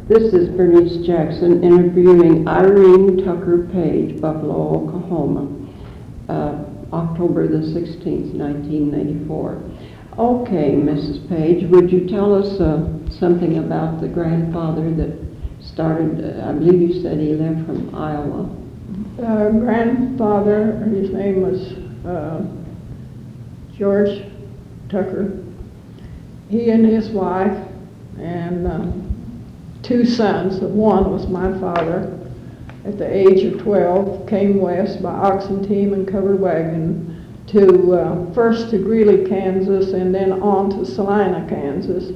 This is Berenice Jackson interviewing Irene Tucker Page, Buffalo, Oklahoma, October the 16th, 1994. Okay, Mrs. Page, would you tell us something about the grandfather that started, I believe you said he left from Iowa. Grandfather, his name was George Tucker. He and his wife and two sons, one was my father, at the age of 12, came west by oxen team and covered wagon to first to Greeley, Kansas, and then on to Salina, Kansas.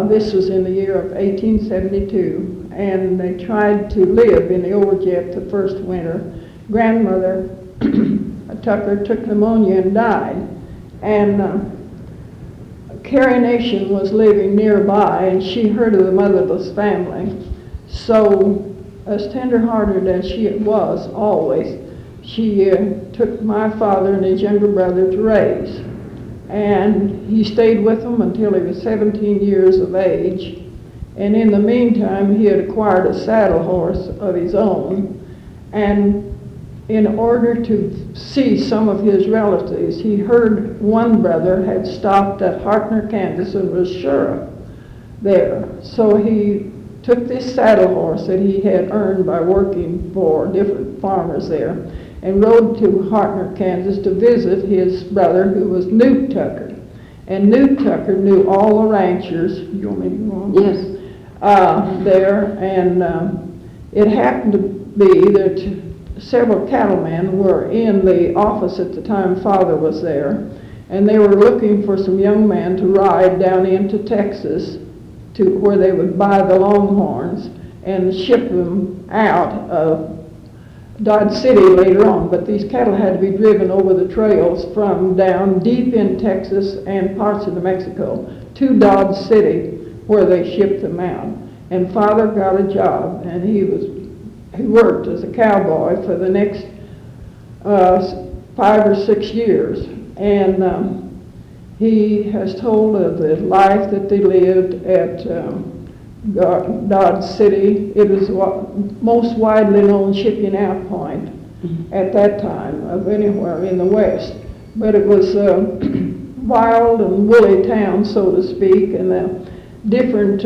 This was in the year of 1872, and they tried to live in the Overjet the first winter. Grandmother Tucker took pneumonia and died, and Carrie Nation was living nearby, and she heard of the motherless family. So, as tender-hearted as she was always, she took my father and his younger brother to raise. And he stayed with them until he was 17 years of age. And in the meantime, he had acquired a saddle horse of his own. And in order to see some of his relatives, he heard one brother had stopped at Hartner, Kansas, and was sheriff there. So he took this saddle horse that he had earned by working for different farmers there and rode to Hartner, Kansas to visit his brother, who was Newt Tucker. And Newt Tucker knew all the ranchers. You want me to go on? Yes. There, and it happened to be that several cattlemen were in the office at the time Father was there, and they were looking for some young men to ride down into Texas to where they would buy the Longhorns and ship them out of Dodge City later on. But these cattle had to be driven over the trails from down deep in Texas and parts of New Mexico to Dodge City, where they shipped them out. And Father got a job, and he worked as a cowboy for the next 5 or 6 years. And he has told of the life that they lived at Dodge City. It was the most widely known shipping out point at that time of anywhere in the West. But it was a wild and woolly town, so to speak, and the different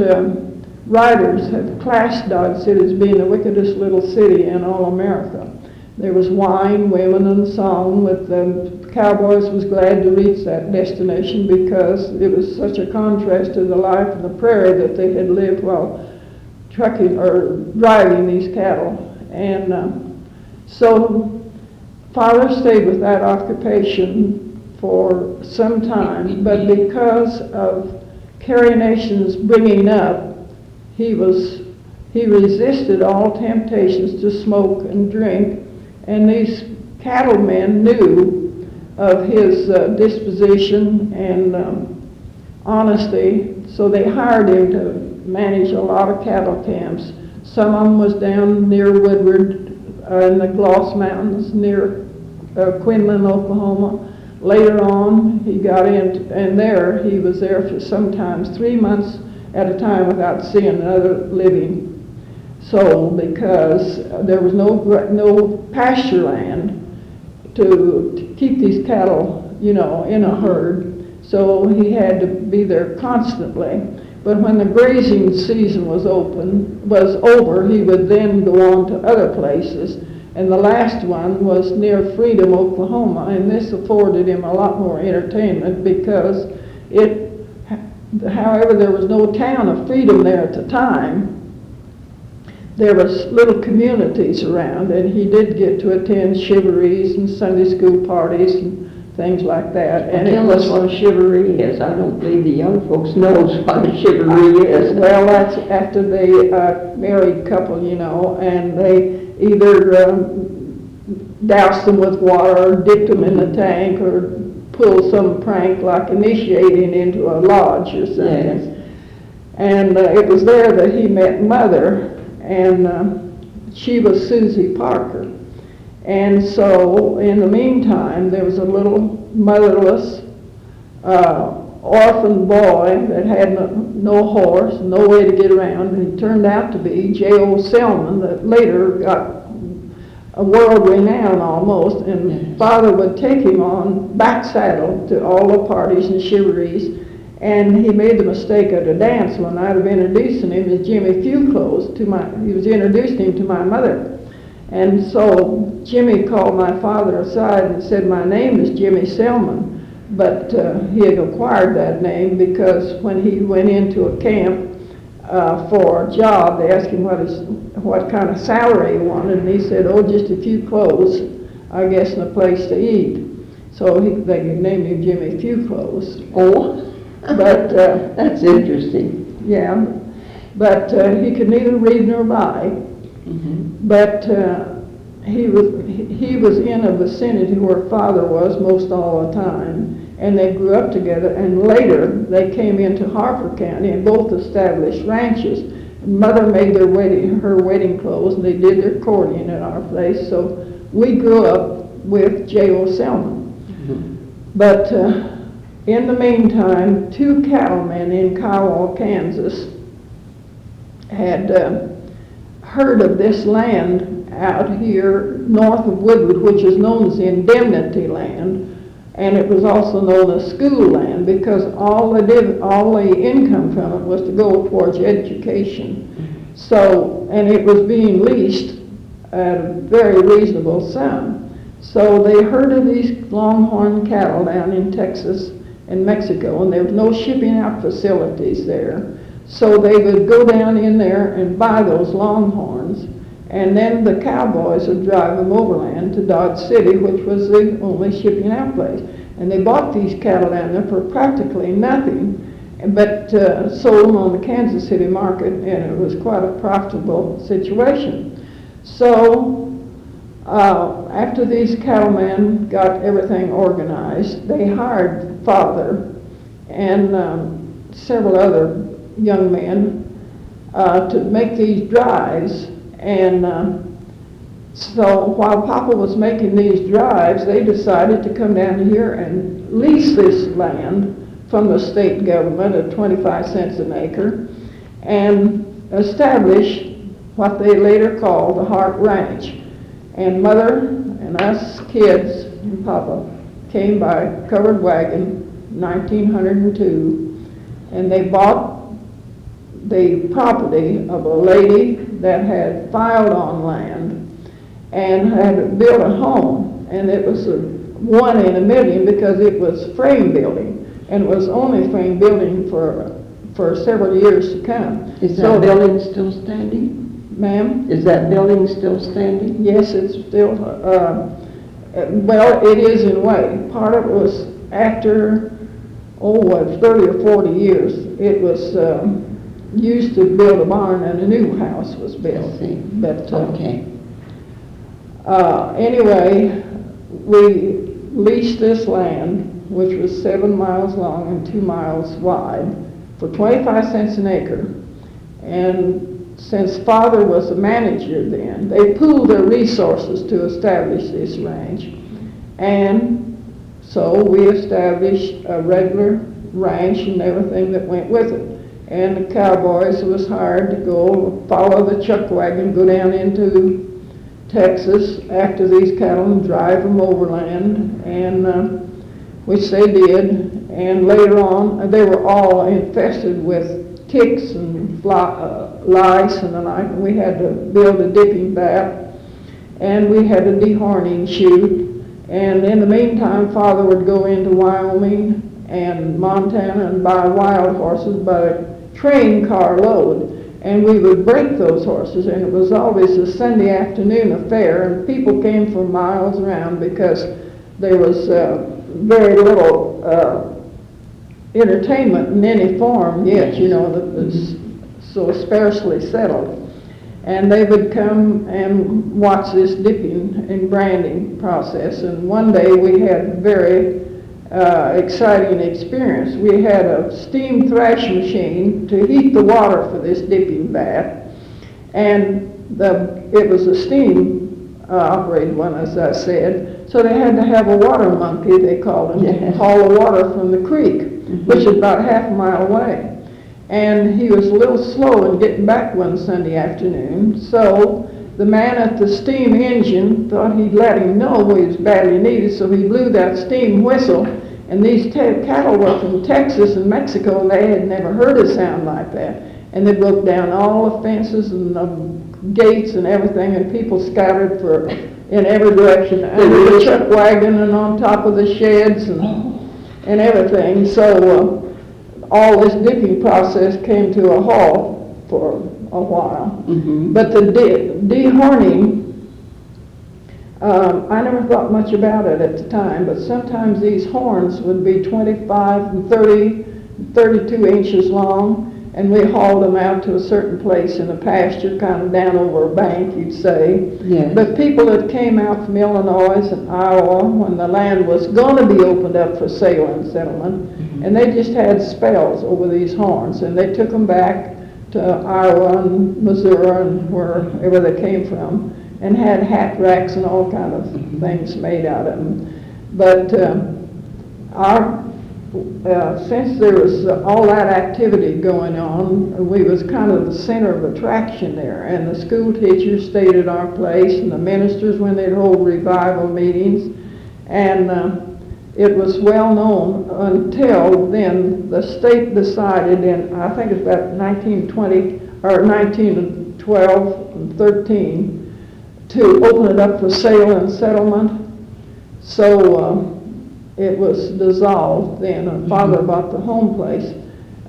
writers have classed Dodge City as being the wickedest little city in all America. There was wine, women, and song, with the cowboys was glad to reach that destination because it was such a contrast to the life of the prairie that they had lived while trucking or driving these cattle. And so Father stayed with that occupation for some time, but because of Carrie Nation's bringing up, he resisted all temptations to smoke and drink, and these cattlemen knew of his disposition and honesty, so they hired him to manage a lot of cattle camps. Some of them was down near Woodward in the Gloss Mountains near Quinlan, Oklahoma. Later on, he got in, and there he was there for sometimes 3 months at a time without seeing another living soul, because there was no pasture land to keep these cattle, in a herd. So he had to be there constantly. But when the grazing season was over, he would then go on to other places. And the last one was near Freedom, Oklahoma, and this afforded him a lot more entertainment because however, there was no town of Freedom there at the time. There was little communities around, and he did get to attend shivarees and Sunday school parties and things like that. And tell us what a shivaree is. I don't believe the young folks knows what a shivaree is. Well, that's after they married couple, and they either doused them with water or dipped them in the tank or pulled some prank like initiating into a lodge or something. Yes. And it was there that he met Mother, and she was Susie Parker. And so in the meantime, there was a little motherless orphan boy that had no horse, no way to get around, and he turned out to be J.O. Selman, that later got a world renown almost, and Father would take him on back saddle to all the parties and shivarees, and he made the mistake at a dance one night of introducing him as Jimmy Few Clothes he was introducing him to my mother. And so Jimmy called my father aside and said, "My name is Jimmy Selman." But he had acquired that name because when he went into a camp for a job, they asked him what kind of salary he wanted, and he said, "Oh, just a few clothes, I guess, and a place to eat." So they named him Jimmy Few Clothes. Oh, but that's interesting. Yeah, but he could neither read nor write. Mm-hmm. But he was in a vicinity where Father was most all the time, and they grew up together, and later they came into Harford County and both established ranches. Mother made her wedding clothes, and they did their courting at our place, so we grew up with J.O. Selman. Mm-hmm. But in the meantime, 2 cattlemen in Kiowa, Kansas had heard of this land out here north of Woodward, which is known as Indemnity Land, and it was also known as school land because all the income from it was to go towards education. So, and it was being leased at a very reasonable sum. So they heard of these longhorn cattle down in Texas and Mexico, and there was no shipping out facilities there. So they would go down in there and buy those longhorns, and then the cowboys would drive them overland to Dodge City, which was the only shipping out place. And they bought these cattle down there for practically nothing, but sold them on the Kansas City market, and it was quite a profitable situation. So after these cattlemen got everything organized, they hired Father and several other young men to make these drives. And so while Papa was making these drives, they decided to come down here and lease this land from the state government at 25 cents an acre and establish what they later called the Hart Ranch. And Mother and us kids and Papa came by covered wagon 1902, and they bought the property of a lady that had filed on land and had built a home, and it was a 1 in a million because it was frame building, and it was only frame building for several years to come. Is that building still standing? Ma'am? Is that building still standing? Yes, it's still, well, it is in a way. Part of it was after, 30 or 40 years, it was used to build a barn and a new house was built. I see. But, okay. Anyway, we leased this land, which was 7 miles long and 2 miles wide, for 25 cents an acre. And since Father was the manager then, they pooled their resources to establish this ranch. And so we established a regular ranch and everything that went with it. And the cowboys was hired to go follow the chuck wagon, go down into Texas after these cattle and drive them overland, and which they did. And later on, they were all infested with ticks and lice and the like, and we had to build a dipping vat, and we had a dehorning chute. And in the meantime, Father would go into Wyoming and Montana and buy wild horses by a train car load, and we would break those horses, and it was always a Sunday afternoon affair, and people came from miles around because there was very little entertainment in any form yet, that was so sparsely settled. And they would come and watch this dipping and branding process. And one day we had a very exciting experience. We had a steam thrash machine to heat the water for this dipping vat, and it was a steam operated one, as I said. So they had to have a water monkey, they called him, to haul the water from the creek, which is about half a mile away. And he was a little slow in getting back one Sunday afternoon, so the man at the steam engine thought he'd let him know he was badly needed, so he blew that steam whistle. And these cattle were from Texas and Mexico, and they had never heard a sound like that. And they broke down all the fences and the gates and everything, and people scattered in every direction, under the chuck wagon and on top of the sheds and everything. So all this digging process came to a halt for a while. But the dehorning, I never thought much about it at the time, but sometimes these horns would be 25 and 30, 32 inches long, and we hauled them out to a certain place in a pasture, kind of down over a bank, you'd say. Yes. But people that came out from Illinois and Iowa, when the land was going to be opened up for sale and settlement, and they just had spells over these horns, and they took them back to Iowa and Missouri and wherever they came from, and had hat racks and all kind of things made out of them. But since there was all that activity going on, we was kind of the center of attraction there, and the school teachers stayed at our place, and the ministers when they'd hold revival meetings, and it was well known until then the state decided in, I think it's about 1920 or 1912 and 13, to open it up for sale and settlement. So it was dissolved then, and Father bought the home place,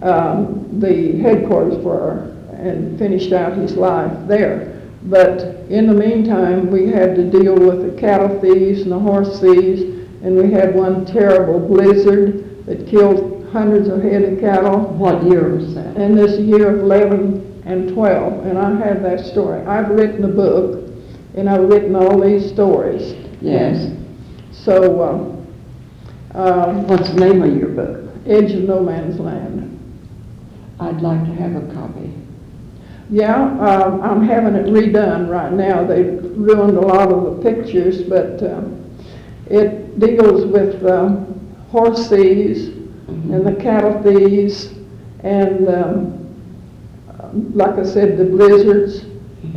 the headquarters for, and finished out his life there. But in the meantime, we had to deal with the cattle thieves and the horse thieves, and we had one terrible blizzard that killed hundreds of head of cattle. What year was that? In this year of 11 and 12, and I have that story. I've written a book, and I've written all these stories. Yes. So, what's the name of your book? Edge of No Man's Land. I'd like to have a copy. Yeah, I'm having it redone right now. They ruined a lot of the pictures, but it deals with horse thieves and the cattle thieves, and like I said, the blizzards,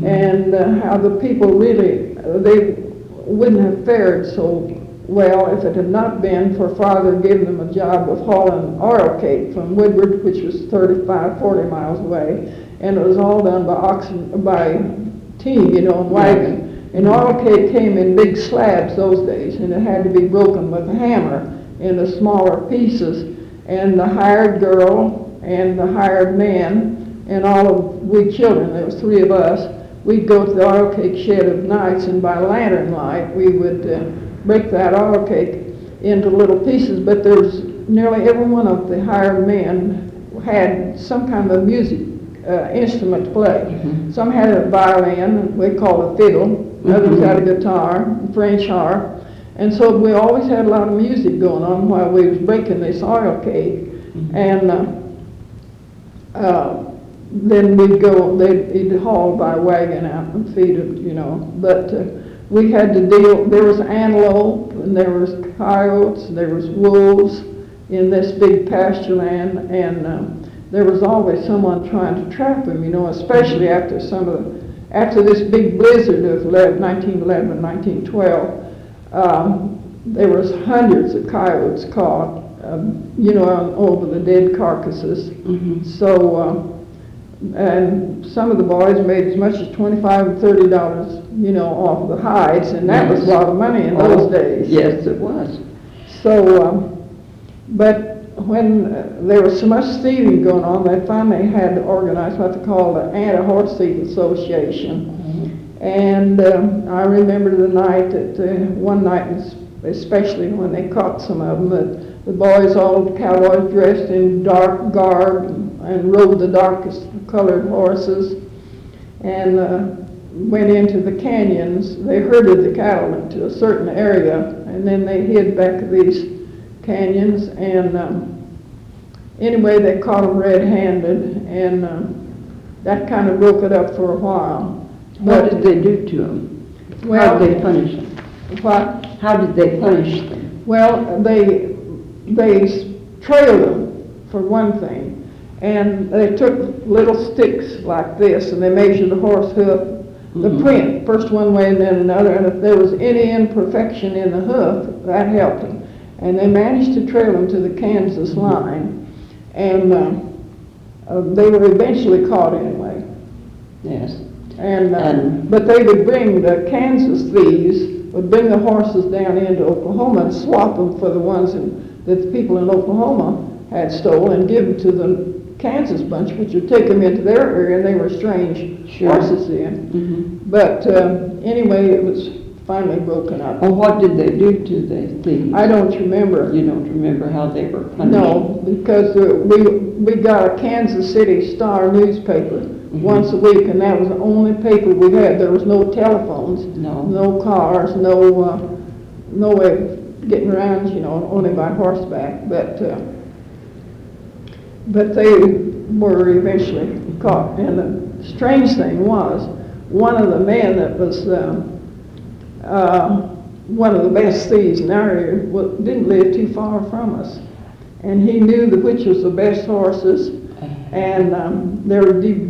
and how the people really, they wouldn't have fared so well if it had not been for Father giving them a job of hauling oil cake from Woodward, which was 35, 40 miles away, and it was all done by team, and wagon. And oil cake came in big slabs those days, and it had to be broken with a hammer into smaller pieces. And the hired girl and the hired man and all of we children, there was 3 of us, we'd go to the oil cake shed of nights, and by lantern light we would break that oil cake into little pieces. But there's nearly every one of the hired men had some kind of music instrument to play. Some had a violin, we call it a fiddle. Others had a guitar, French harp, and so we always had a lot of music going on while we was breaking this oil cake. And then we'd go, they'd haul by wagon out and feed it, But we had to deal, there was antelope, and there was coyotes, and there was wolves in this big pasture land, and there was always someone trying to trap them, especially after after this big blizzard of 1911 and 1912, there was hundreds of coyotes caught, over the dead carcasses. So, and some of the boys made as much as $25 and $30, off the hides, and that was a lot of money in those days. Yes, it was. So, but when there was so much thieving going on, they finally had to organize what they call the Anti-Horse Thief Association. And I remember the night one night, especially when they caught some of them, that the boys, all cowboys dressed in dark garb and rode the darkest colored horses, and went into the canyons. They herded the cattle into a certain area, and then they hid back of these canyons, and anyway, they caught them red-handed, and that kind of broke it up for a while. What did they do to them? How did they punish them? What? How did they punish them? Well, they trailed them, for one thing, and they took little sticks like this, and they measured the horse hoof, the print, first one way and then another, and if there was any imperfection in the hoof, that helped them. And they managed to trail them to the Kansas line, and they were eventually caught anyway. Yes. But they would bring, the Kansas thieves would bring the horses down into Oklahoma and swap them for the ones that the people in Oklahoma had stolen and give them to the Kansas bunch, which would take them into their area, and they were strange horses then. But anyway, it was finally broken up. Well, what did they do to the thieves? I don't remember. You don't remember how they were punished? No, because we got a Kansas City Star newspaper once a week, and that was the only paper we had. There was no telephones, no cars, no way of getting around, only by horseback. But they were eventually caught. And the strange thing was, one of the men that was one of the best thieves in our area didn't live too far from us. And he knew which was the best horses, and there would be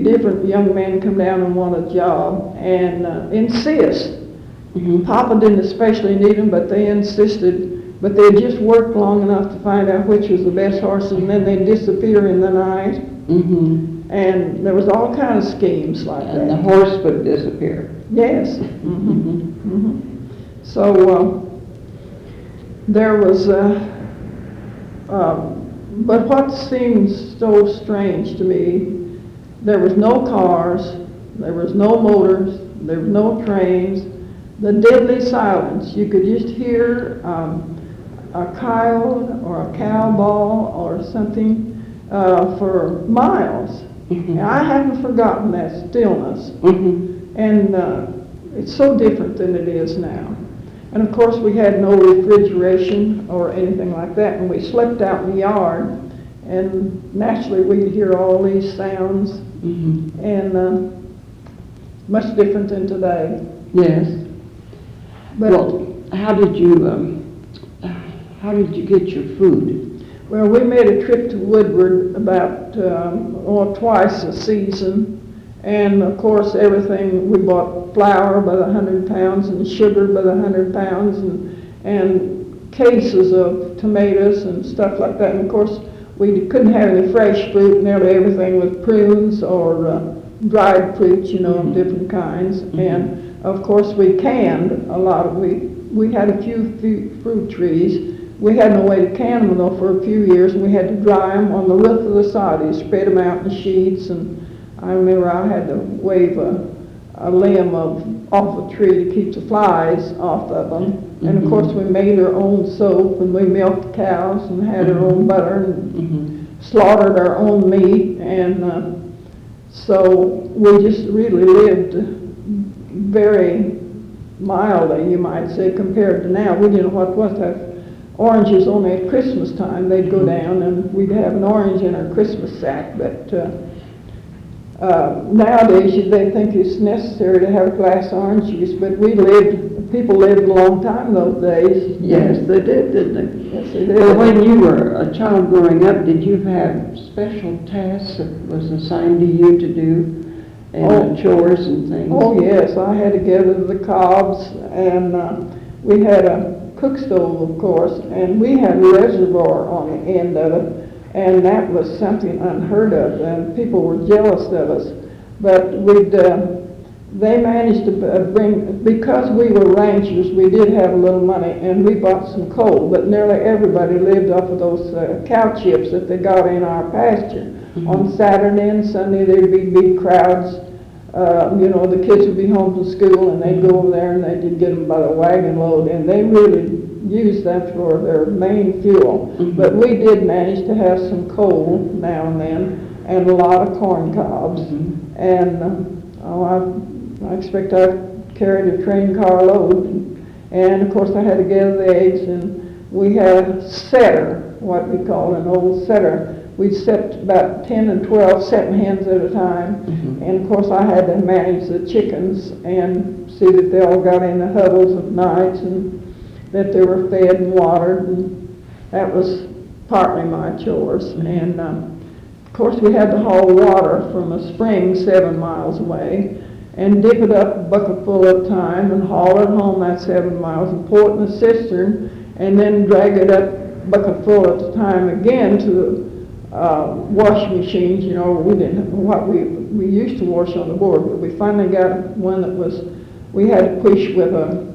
different young men come down and want a job and insist. Papa didn't especially need them, but they insisted. But they just worked long enough to find out which was the best horses, and then they'd disappear in the night. And there was all kinds of schemes like that. And the horse would disappear. Yes. So there was, but what seems so strange to me, there was no cars, there was no motors, there was no trains, the deadly silence. You could just hear a coyote or a cow bawl or something for miles. And I haven't forgotten that stillness. And it's so different than it is now. And of course we had no refrigeration or anything like that, and we slept out in the yard, and naturally we'd hear all these sounds, and much different than today. Yes. But well, how did you get your food? Well, we made a trip to Woodward about twice a season, and of course everything, we bought flour by the 100 pounds and sugar by the 100 pounds and cases of tomatoes and stuff like that. And of course we couldn't have any fresh fruit, nearly everything was prunes or dried fruits, of different kinds. And of course we canned a lot of, we had a few fruit trees. We had no way to can them though for a few years, and we had to dry them on the roof of the sod. You spread them out in sheets, and I remember I had to wave a limb off a tree to keep the flies off of them. And of course we made our own soap, and we milked cows and had our own butter and slaughtered our own meat. And so we just really lived very mildly, you might say, compared to now. We didn't know what was that. Oranges only at Christmas time, they'd go down and we'd have an orange in our Christmas sack. But nowadays they think it's necessary to have a glass of orange juice, but people lived a long time those days. Yes, they did, didn't they? Yes, they did. Well, when you were a child growing up, did you have special tasks that was assigned to you to do, and chores and things? Oh yes, I had to gather the cobs, and we had a cook stove, of course, and we had a reservoir on the end of it, and that was something unheard of, and people were jealous of us. But they managed to bring, because we were ranchers, we did have a little money, and we bought some coal, but nearly everybody lived off of those cow chips that they got in our pasture. On Saturday and Sunday there'd be big crowds. The kids would be home from school, and they'd go over there and they'd get them by the wagon load, and they really used that for their main fuel. But we did manage to have some coal now and then, and a lot of corn cobs. And I expect I carried a train car load. And of course I had to gather the eggs, and we had a setter, what we call an old setter. we'd set about 10 and 12 setting hens at a time. And of course I had to manage the chickens and see that they all got in the huddles of nights and that they were fed and watered, and that was partly my chores. And of course we had to haul water from a spring 7 miles away and dip it up a bucket full at a time and haul it home that 7 miles and pour it in a cistern and then drag it up bucket full at a time again to the wash machines. You know, we didn't have what we used to wash on the board, but we finally got one that was, we had to push with a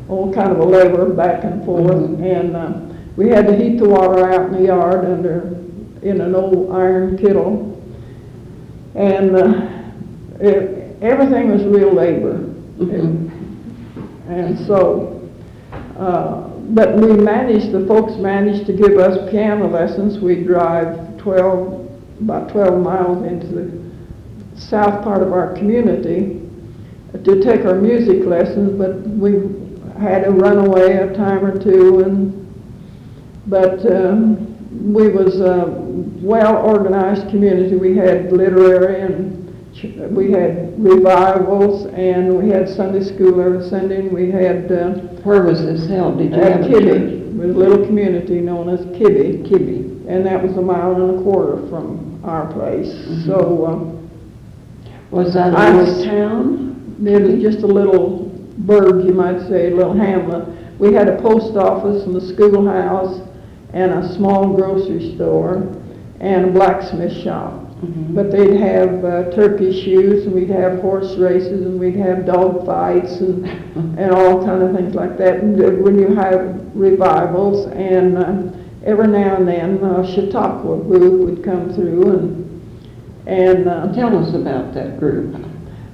old kind of a lever back and forth, and we had to heat the water out in the yard in an old iron kettle, and everything was real labor. And so, but the folks managed to give us piano lessons. We'd drive about 12 miles into the south part of our community to take our music lessons, but we had to run away a time or two, but we was a well-organized community. We had literary and we had revivals, and we had Sunday school every Sunday, and we had... Where was this held? Did you have a Kibby. church? It was a little community known as Kibby. Kibby. And that was 1.25 miles from our place. So... was that a little town? It was just a little burg, you might say, a little hamlet. We had a post office and a schoolhouse and a small grocery store and a blacksmith shop. But they'd have turkey shoots, and we'd have horse races, and we'd have dog fights, and all kind of things like that. And when you have revivals, and every now and then a Chautauqua group would come through, and tell us about that group.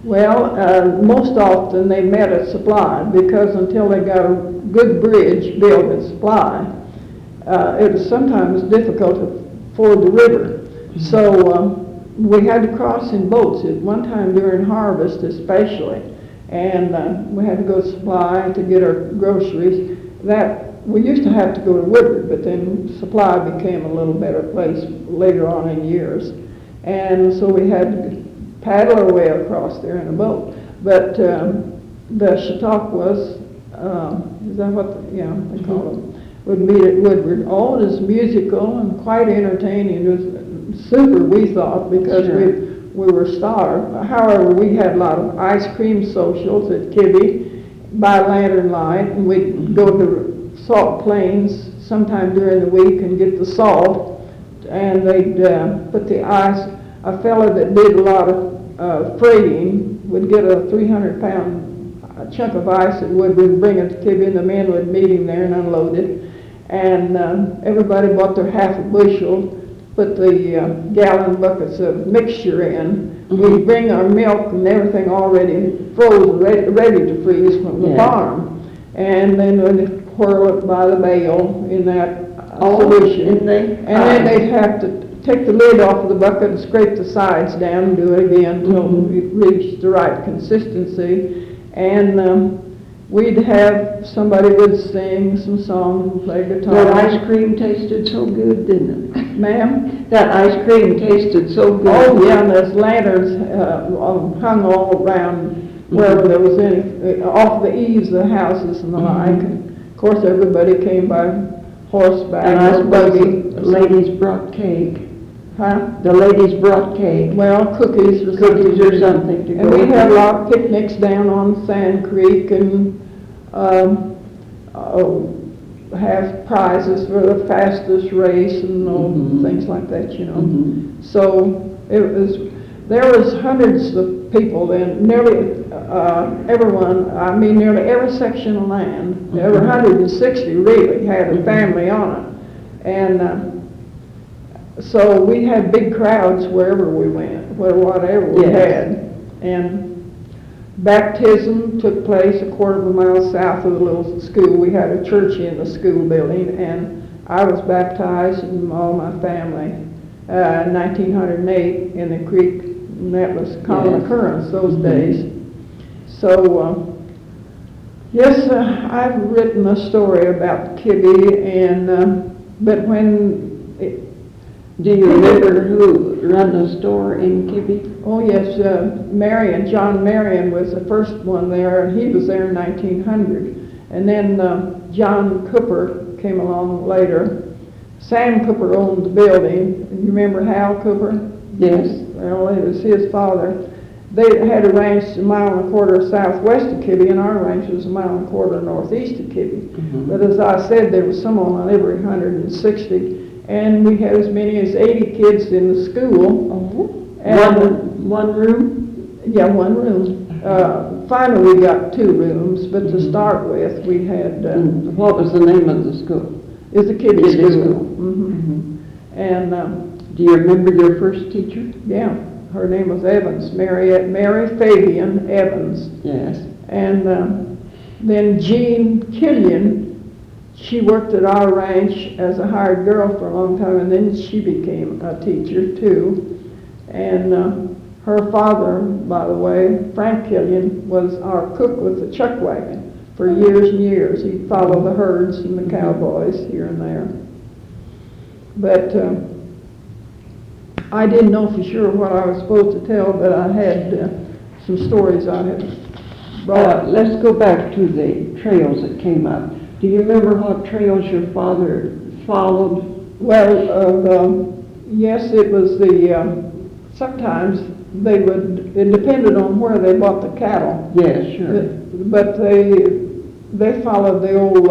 Well, most often they met at Supply, because until they got a good bridge built at Supply, it was sometimes difficult to ford the river. So we had to cross in boats at one time during harvest especially, and we had to go to Supply to get our groceries. That we used to have to go to Woodward, but then Supply became a little better place later on in years, and so we had to paddle our way across there in a boat. But the Chautauquas, is that what they call them, would meet at Woodward. All is musical and quite entertaining. It was super, we thought, because we were starved. However, we had a lot of ice cream socials at Kibby by lantern light, and we'd go to Salt Plains sometime during the week and get the salt, and they'd put the ice. A fella that did a lot of freighting would get a 300-pound chunk of ice and would bring it to Kibby, and the men would meet him there and unload it. And everybody bought their half a bushel, put the gallon buckets of mixture in. We'd bring our milk and everything already frozen, ready to freeze from the farm. And then we'd whirl it by the bale in that solution. And then they'd have to take the lid off of the bucket and scrape the sides down and do it again until it reached the right consistency. And we'd have, somebody would sing some songs and play guitar. That ice cream tasted so good, didn't it? Ma'am? That ice cream tasted so good. Oh, yeah, and there's lanterns hung all around wherever there was any, off the eaves of the houses and the like. And of course, everybody came by horseback. And I suppose the ladies brought cake. Huh? The ladies brought cake. Well, cookies or something to go. And we had a lot of picnics down on Sand Creek, and have prizes for the fastest race and things like that, you know. So there was hundreds of people then, nearly nearly every section of land, there were 160 really, had a family on it. And so we had big crowds wherever we went, whatever we had. And baptism took place 1/4 mile south of the little school. We had a church in the school building, and I was baptized and all my family in 1908 in the creek, and that was a common occurrence those days. So, yes, I've written a story about Kibby, and but when Do you remember who ran the store in Kibbe? Oh, yes, John Marion was the first one there, and he was there in 1900. And then John Cooper came along later. Sam Cooper owned the building. You remember Hal Cooper? Yes. Well, it was his father. They had a ranch a mile and a quarter southwest of Kibbe, and our ranch was a mile and a quarter northeast of Kibbe. Mm-hmm. But as I said, there was someone on every 160, and we had as many as 80 kids in the school. Oh. And one room? Yeah, one room. Finally, we got 2 rooms, but to start with, we had. What was the name of the school? It's a Kibbe school. Mm-hmm. Mm-hmm. And do you remember your first teacher? yeah, her name was Evans, Mary Fabian Evans. Yes. And then Jean Killian, she worked at our ranch as a hired girl for a long time, and then she became a teacher too. And her father, by the way, Frank Killian, was our cook with the chuck wagon for years and years. He'd follow the herds and the cowboys here and there. But I didn't know for sure what I was supposed to tell, but I had some stories I had brought. Let's go back to the trails that came up. Do you remember what trails your father followed? Well, yes, it was sometimes they would, it depended on where they bought the cattle. Yes, sure. But they followed the old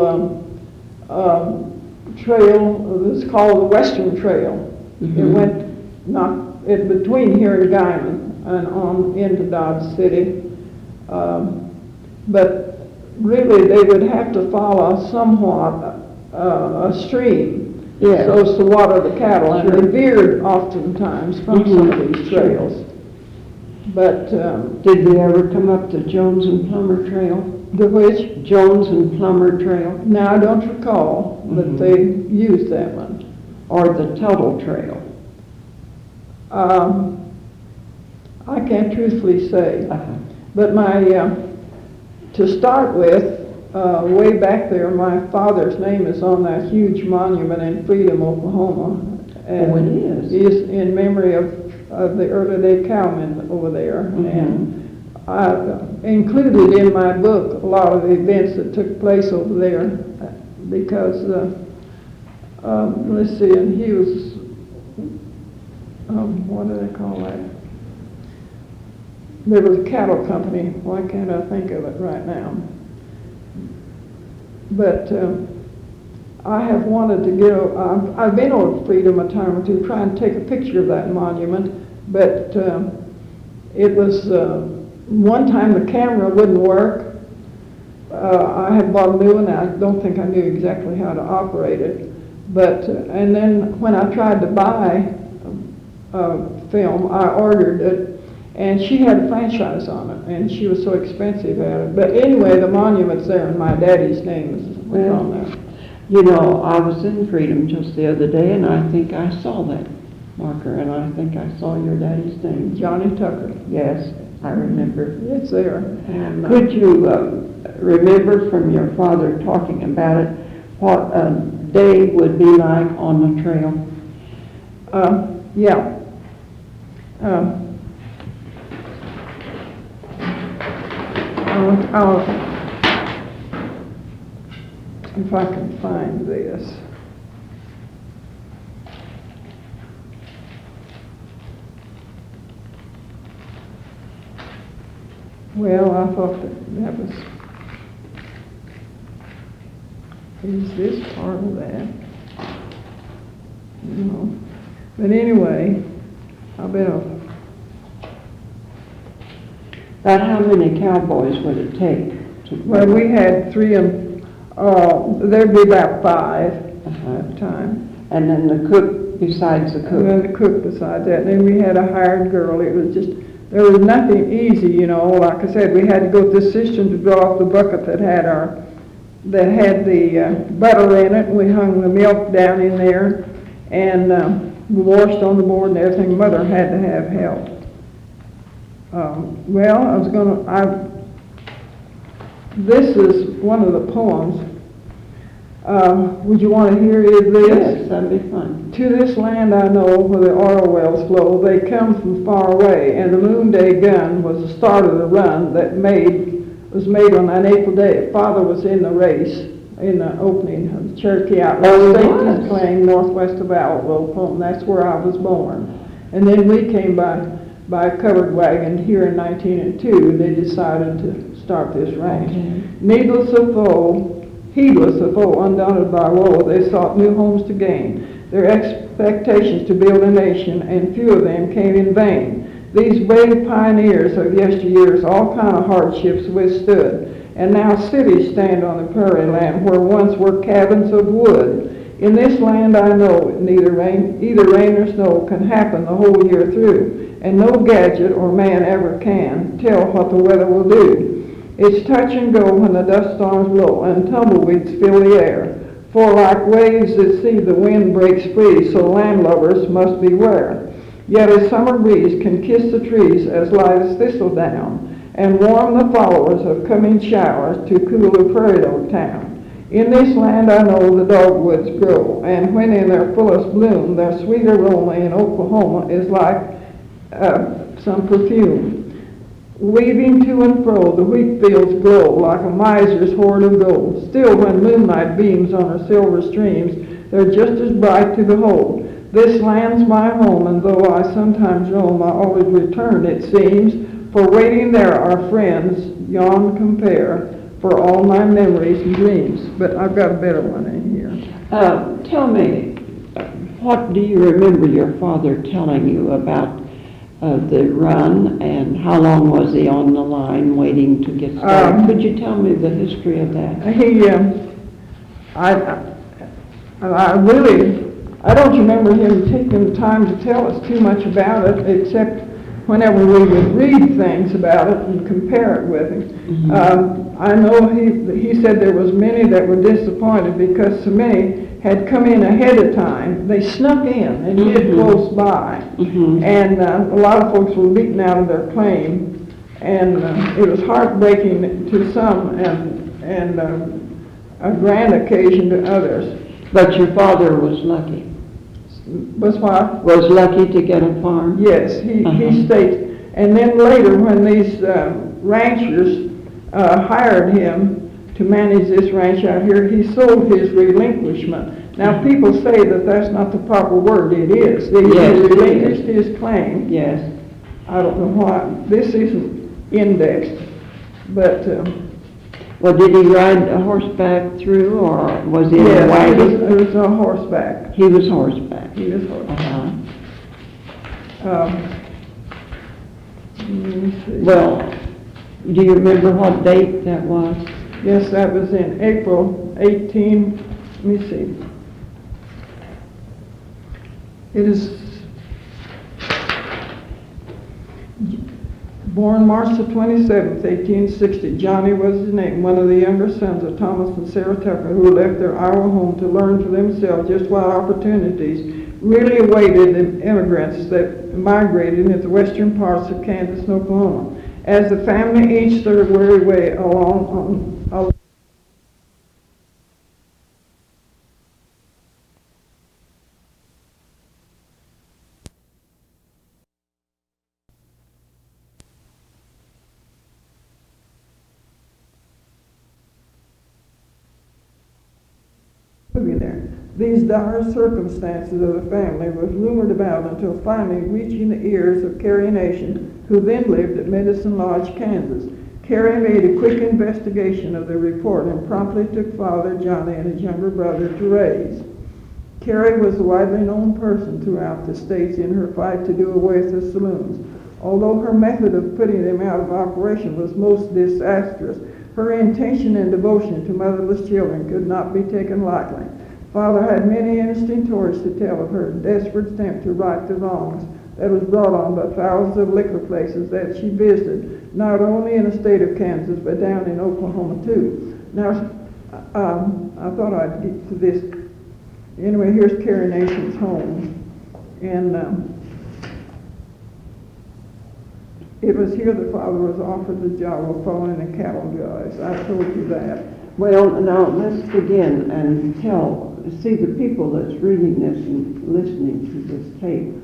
trail that's called the Western Trail. Mm-hmm. It went between here and Guyman and on into Dodge City. But really they would have to follow somewhat a stream. Yes. So as to water the cattle, and Sure. they veered oftentimes from some of these trails. But did they ever come up the Jones and Plummer Trail? the which? Jones and Plummer Trail? Now I don't recall, but they used that one. Or the Tuttle Trail? I can't truthfully say. Uh-huh. But to start with, way back there, my father's name is on that huge monument in Freedom, Oklahoma. And Oh, it is? Is in memory of the early day cowmen over there. Mm-hmm. And I included in my book a lot of the events that took place over there because, let's see, and he was, what do they call that? There was a cattle company. Why can't I think of it right now? But I have wanted to go, I've been over Freedom a time or two trying to take a picture of that monument, but it was, one time the camera wouldn't work. I had bought a new one, I don't think I knew exactly how to operate it. But, and then when I tried to buy film, I ordered it, and she had a franchise on it, and she was so expensive at it. But anyway, the monument's there, and my daddy's name is on there. You know, I was in Freedom just the other day, and I think I saw that marker, and I think I saw your daddy's name. Johnny Tucker. Yes, I remember. It's there. And, could you remember from your father talking about it what a day would be like on the trail? Yeah. If I can find this. Well, I thought that was, is this part of that? No. But anyway, I've been About how many cowboys would it take? well, we had 3 of them. There'd be about 5 at the time. And then the cook besides the cook? And then the cook besides that. And then we had a hired girl. It was just, there was nothing easy, you know. Like I said, we had to go to the cistern to draw off the bucket that had the butter in it. And we hung the milk down in there. And we washed on the board and everything. Mother had to have help. Well, this is one of the poems. Would you want to hear this? Yes, that'd be fun. To this land I know where the oil wells flow, they come from far away, and the noonday gun was the start of the run that was made on that April day. Father was in the race in the opening of the Cherokee Outlaw State Claim, northwest of Alabama. That's where I was born. And then we came by a covered wagon here in 1902. They decided to start this ranch. Okay. Heedless of foe, undaunted by woe, they sought new homes to gain. Their expectations to build a nation, and few of them came in vain. These brave pioneers of yesteryears all kind of hardships withstood, and now cities stand on the prairie land where once were cabins of wood. In this land I know either rain or snow can happen the whole year through, and no gadget or man ever can tell what the weather will do. It's touch and go when the dust storms blow and tumbleweeds fill the air. For like waves at sea the wind breaks free, so landlubbers must beware. Yet a summer breeze can kiss the trees as light as thistledown, and warm the followers of coming showers to cool the prairie dog town. In this land I know the dogwoods grow, and when in their fullest bloom, their sweet aroma in Oklahoma is like some perfume. Weaving to and fro, the wheat fields glow like a miser's hoard of gold. Still, when moonlight beams on her silver streams, they're just as bright to behold. This land's my home, and though I sometimes roam, I always return, it seems, for waiting there are friends beyond compare for all my memories and dreams. But I've got a better one in here. Tell me, what do you remember your father telling you about the run, and how long was he on the line waiting to get started? Could you tell me the history of that? I don't remember him taking the time to tell us too much about it, except whenever we would read things about it and compare it with him. Mm-hmm. I know he said there was many that were disappointed because so many had come in ahead of time. They snuck in and hid close by. Mm-hmm. And a lot of folks were beaten out of their claim. And it was heartbreaking to some and a grand occasion to others. But your father was lucky. Was what? Was lucky to get a farm? Yes, he states. And then later when these ranchers hired him to manage this ranch out here, he sold his relinquishment. Now, people say that that's not the proper word. It is. He relinquished his claim. Yes. I don't know why. This isn't indexed, but... well, did he ride a horseback through, or was he in a wagon? Yes, it was a horseback. He was horseback. He was horseback. Let me see. Well, do you remember what date that was? Yes, that was in April 18, let me see. It is born March the 27th, 1860. Johnny was his name, one of the younger sons of Thomas and Sarah Tucker, who left their Iowa home to learn for themselves just what opportunities really awaited the immigrants that migrated into the western parts of Kansas and Oklahoma. As the family each their weary way along there. These dire circumstances of the family was rumored about until finally reaching the ears of Carrie Nation, who then lived at Medicine Lodge, Kansas. Carrie made a quick investigation of the report and promptly took Father, Johnny, and his younger brother to raise. Carrie was a widely known person throughout the states in her fight to do away with the saloons. Although her method of putting them out of operation was most disastrous, her intention and devotion to motherless children could not be taken lightly. Father had many interesting stories to tell of her desperate attempt to right the wrongs that was brought on by thousands of liquor places that she visited, not only in the state of Kansas, but down in Oklahoma too. Now, I thought I'd get to this. Anyway, here's Carrie Nation's home. And it was here that Father was offered the job of following the cattle drives. I told you that. Well, now let's begin and see the people that's reading this and listening to this tape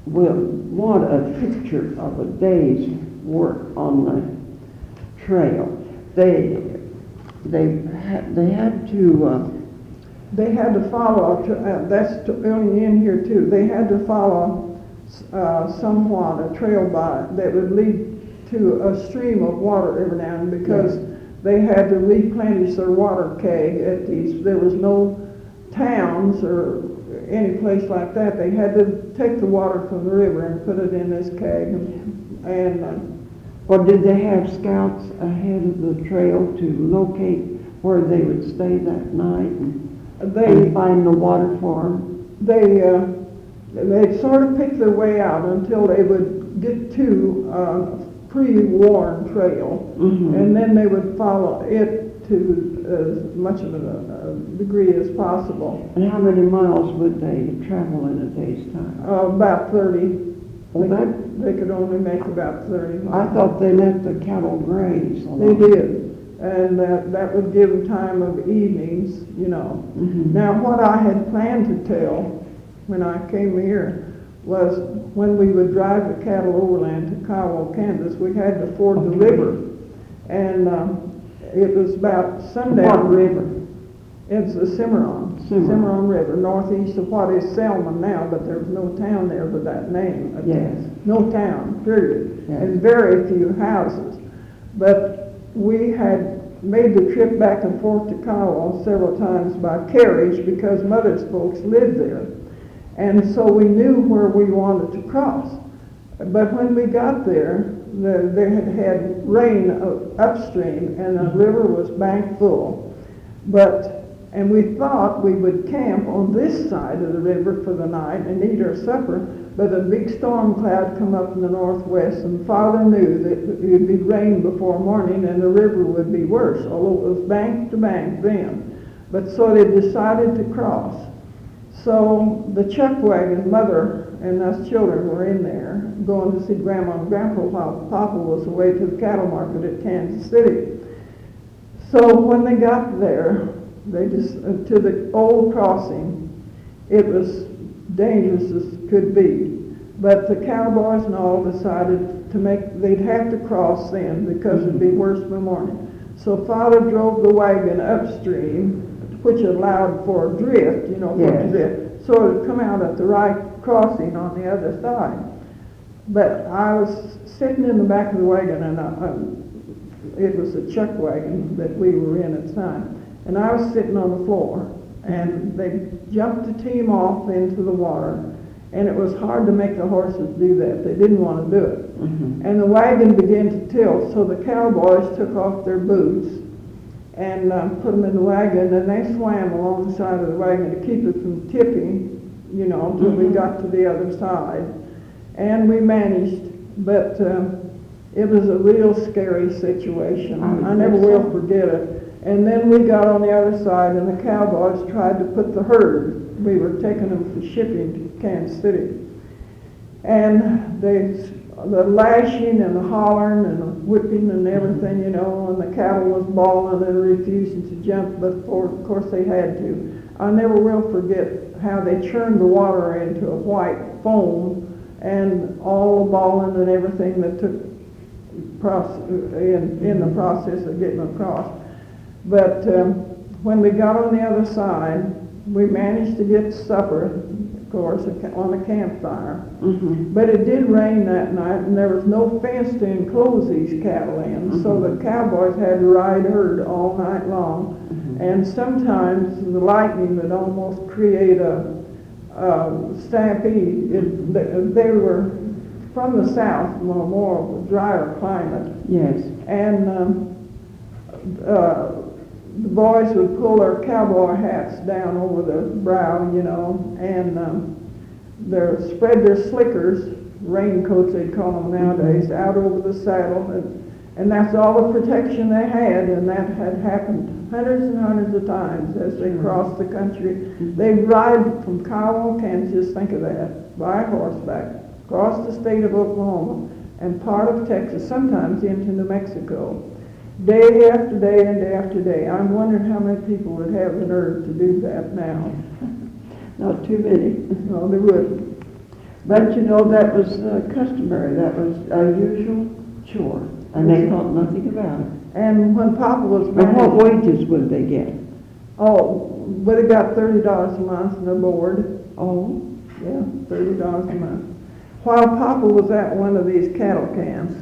will want a picture of a day's work on the trail. They had to follow, that's only in here too, they had to follow somewhat a trail that would lead to a stream of water every now and then, because they had to replenish their water keg at these. There was no towns or any place like that. They had to take the water from the river and put it in this keg. Or did they have scouts ahead of the trail to locate where they would stay that night and find the water for them? They'd sort of pick their way out until they would get to pre-worn trail, and then they would follow it to as much of a degree as possible. And how many miles would they travel in a day's time? About 30. Well, they could only make about 30 miles. I thought they let the cattle graze. They did, and that would give them time of evenings, you know. Now, what I had planned to tell when I came here was when we would drive the cattle overland to Kiowa, Kansas, we had to ford the river. And it was about sundown. What river? It's the Cimarron River, northeast of what is Selma now, but there's no town there with that name. Yes. No town, period. Yes. And very few houses. But we had made the trip back and forth to Kiowa several times by carriage because Mother's folks lived there. And so we knew where we wanted to cross. But when we got there, they had rain upstream and the river was bank full. And we thought we would camp on this side of the river for the night and eat our supper, but a big storm cloud come up in the northwest, and Father knew that it would be rain before morning and the river would be worse, although it was bank to bank then. But so they decided to cross. So the chuck wagon, Mother and us children were in there going to see Grandma and Grandpa while Papa was away to the cattle market at Kansas City. So when they got there, they just to the old crossing, it was dangerous as could be. But the cowboys and all decided they'd have to cross then because it'd be worse in the morning. So Father drove the wagon upstream, which allowed for drift, drift, so it would come out at the right crossing on the other side. But I was sitting in the back of the wagon, and it was a chuck wagon that we were in at the time, and I was sitting on the floor, and they jumped the team off into the water, and it was hard to make the horses do that. They didn't want to do it. And the wagon began to tilt, so the cowboys took off their boots and put them in the wagon, and they swam along the side of the wagon to keep it from tipping, until we got to the other side. And we managed, but it was a real scary situation. I never will forget it. And then we got on the other side, and the cowboys tried to put the herd. We were taking them for shipping to Kansas City. And the lashing and the hollering and the whipping and everything, and the cattle was bawling and refusing to jump, but of course they had to. I never will forget how they churned the water into a white foam, and all the bawling and everything that took in the process of getting across. But when we got on the other side, we managed to get supper, of course, on a campfire. But it did rain that night, and there was no fence to enclose these cattle in, so the cowboys had to ride herd all night long. And sometimes the lightning would almost create a stampede. They were from the south, more of a drier climate. Yes. And the boys would pull their cowboy hats down over their brow, and spread their slickers, raincoats they'd call them nowadays, out over the saddle, and that's all the protection they had, and that had happened hundreds and hundreds of times as they crossed the country. They'd ride from Kiowa, Kansas, think of that, by horseback, across the state of Oklahoma, and part of Texas, sometimes into New Mexico. day after day and day after day. I'm wondering how many people would have the nerve to do that now. Not too many. No, they wouldn't. But you know, that was customary. That was a usual chore. And they thought nothing about it. And when Papa was And married... what wages would they get? Oh, but they got $30 a month and a board. Oh, Yeah, $30 a month. While Papa was at one of these cattle camps,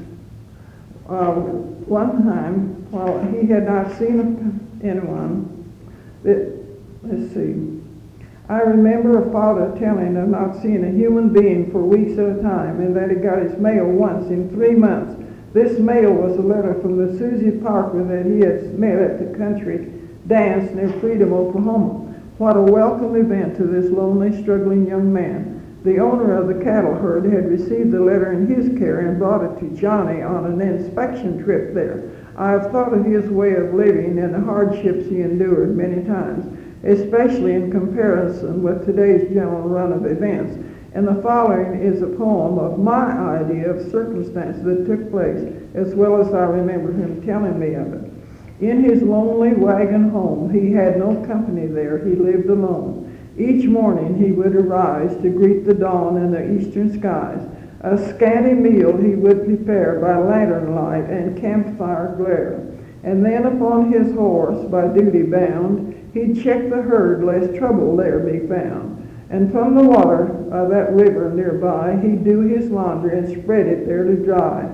one time, while he had not seen anyone, let's see, I remember a father telling of not seeing a human being for weeks at a time, and that he got his mail once in 3 months. This mail was a letter from the Susie Parker that he had met at the country dance near Freedom, Oklahoma. What a welcome event to this lonely, struggling young man. The owner of the cattle herd had received the letter in his care and brought it to Johnny on an inspection trip there. I have thought of his way of living and the hardships he endured many times, especially in comparison with today's general run of events. And the following is a poem of my idea of circumstances that took place, as well as I remember him telling me of it. In his lonely wagon home, he had no company there. He lived alone. Each morning he would arise to greet the dawn in the eastern skies. A scanty meal he would prepare by lantern light and campfire glare. And then upon his horse, by duty bound, he'd check the herd lest trouble there be found. And from the water of that river nearby, he'd do his laundry and spread it there to dry.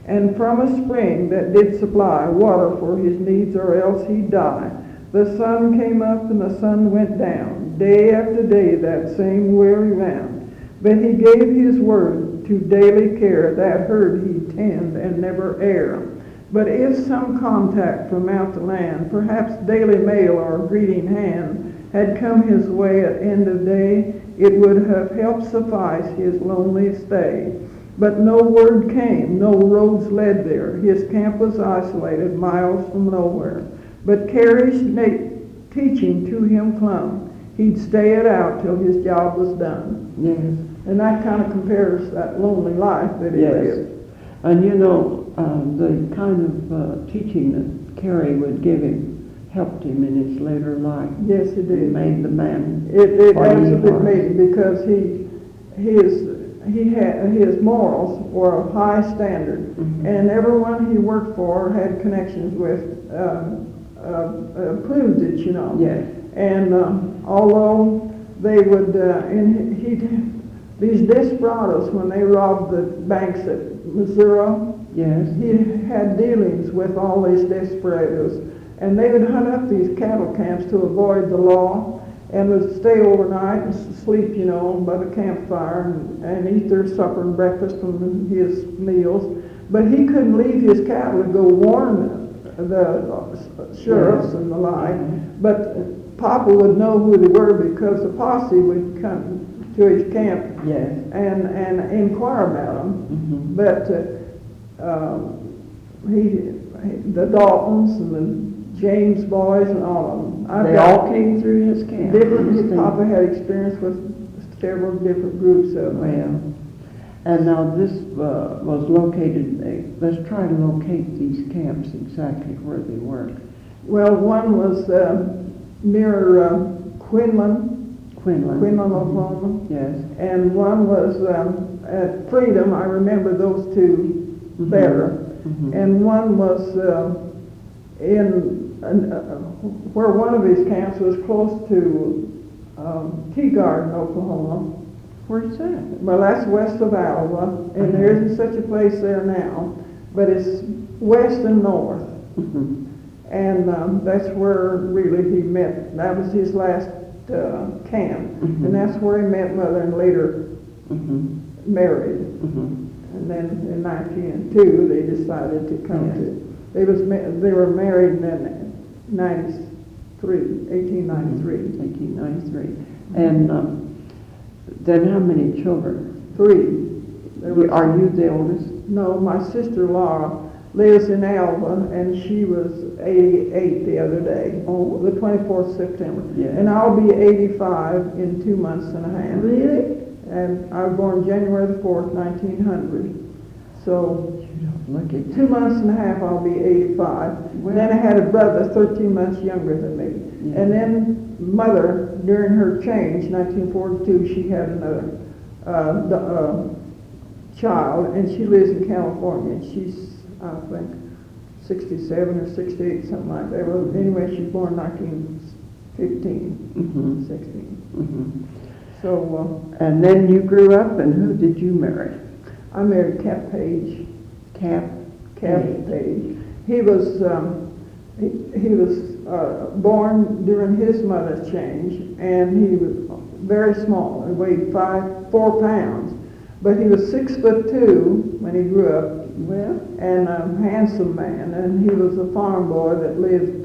And from a spring that did supply water for his needs, or else he'd die. The sun came up and the sun went down, day after day that same weary round. But he gave his word to daily care, that herd he'd tend and never err. But if some contact from out the land, perhaps daily mail or greeting hand, had come his way at end of day, it would have helped suffice his lonely stay. But no word came, no roads led there. His camp was isolated, miles from nowhere. But Carrie's teaching to him clung. He'd stay it out till his job was done. yes. And that kind of compares that lonely life that he Yes. lived. And you know, the kind of teaching that Carrie would give him helped him in his later life. Yes, it It did. made the man. It what he absolutely was. made it, because his morals were of high standard, Mhm. and everyone he worked for had connections with proved it, you know. Yes. And although they would, these desperados, when they robbed the banks at Missouri, Yes. he had dealings with all these desperados, and they would hunt up these cattle camps to avoid the law, and would stay overnight and sleep, you know, by the campfire and eat their supper and breakfast from his meals. But he couldn't leave his cattle to go warn the sheriffs and the like. But Papa would know who they were, because the posse would come to his camp Yes. and inquire about them. Mhm. But the Daltons and the James boys and all of them. They all came through his camp. Different. Papa had experience with several different groups of them. Well, and now this was located, let's try to locate these camps exactly where they were. Well, one was near Quinlan, Quinlan. Oklahoma, Yes. and one was at Freedom. I remember those two better. Mhm. And one was where one of his camps was close to Tea Garden, Oklahoma. Where's that? Well, that's west of Alva, and there isn't such a place there now, but it's west and north. Mhm. And that's where really he met. That was his last camp, Mhm. and that's where he met Mother and later Mhm. married. Mhm. And then in 1902 they decided to come Yes. to. They were married in 1893. 1893. And then how many children? 3. There was, Are you the oldest? no, my sister Laura lives in Alva, and she was 88 the other day, the 24th of September. Yeah. And I'll be 85 in 2 months and a half. Really? And I was born January the 4th, 1900. So You don't look it. 2 months and a half, I'll be 85. Well- Then I had a brother 13 months younger than me. Yeah. And then mother, during her change, 1942, she had another child, and she lives in California. She's, I think, 67 or 68, something like that. Well, anyway, she was born 1915, Mm-hmm. 16. Mm-hmm. So And then you grew up, and who did you marry? I married Cap Page. Cap Page. He was born during his mother's change, and he was very small. He weighed 4 pounds, but he was 6'2" when he grew up, Well, and a handsome man. And he was a farm boy that lived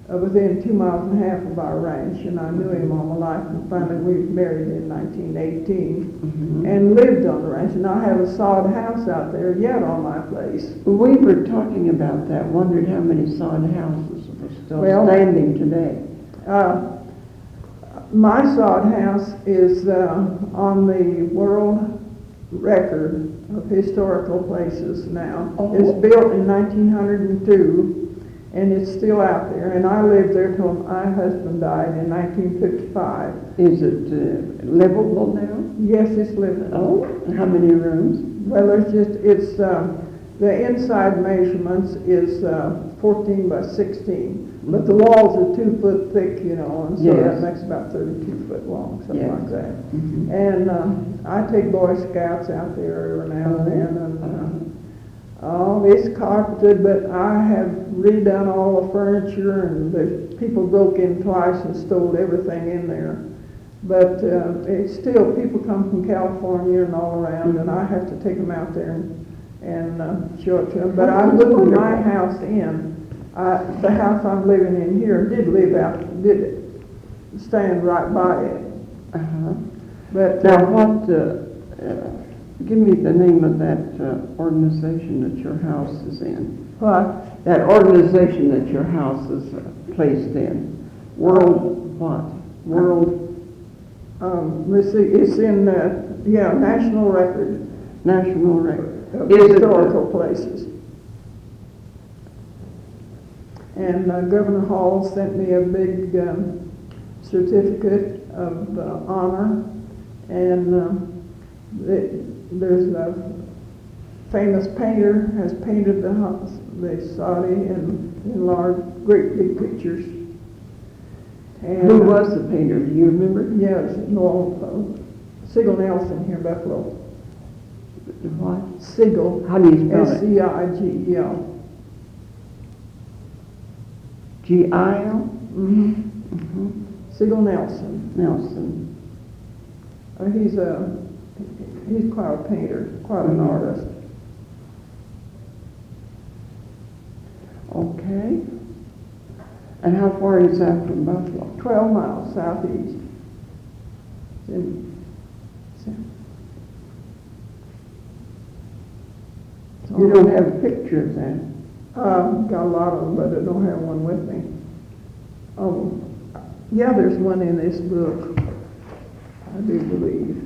within 2.5 miles of our ranch, and I knew him all my life. And finally, we married in 1918. mm-hmm. And lived on the ranch, and I have a sod house out there yet on my place. We were talking about that, wondered how many sod houses are still Well- standing today. My sod house is on the world record of historical places now. Oh. It's built in 1902, and it's still out there. And I lived there till my husband died in 1955. Is it livable now? Yes, it's living. Oh, how many rooms? Well, it's the inside measurements is 14 by 16, but the walls are 2 foot thick, you know, and so Yes. that makes about 32 foot long, something Yes. like that. Mm-hmm. And I take Boy Scouts out there every now and then, and it's carpeted, but I have redone all the furniture, and the people broke in twice and stole everything in there. But it's still, people come from California and all around, and I have to take them out there and show it to them. But I moved my house in. The house I'm living in here did stand right by it. Uh-huh. But Now, what, give me the name of that organization that your house is in. what? That organization that your house is placed in. World what? World Let's see, it's in National Record National Record. of Is it historical places. And Governor Hall sent me a big certificate of honor, and there's a famous painter has painted the house, the Saudi, and enlarged great big pictures. And, Who was the painter? Do you remember? Yes, Sigel Nelson here in Buffalo. What? Sigel. How do you spell it? Seigel. G-I-L? Mm-hmm. Mm-hmm. Sigel Nelson. Nelson. He's quite a painter, quite an artist. Okay. And how far is that from Buffalo? 12 miles southeast. You don't have a picture of that? Got a lot of them, but I don't have one with me. Oh, yeah, there's one in this book, I do believe.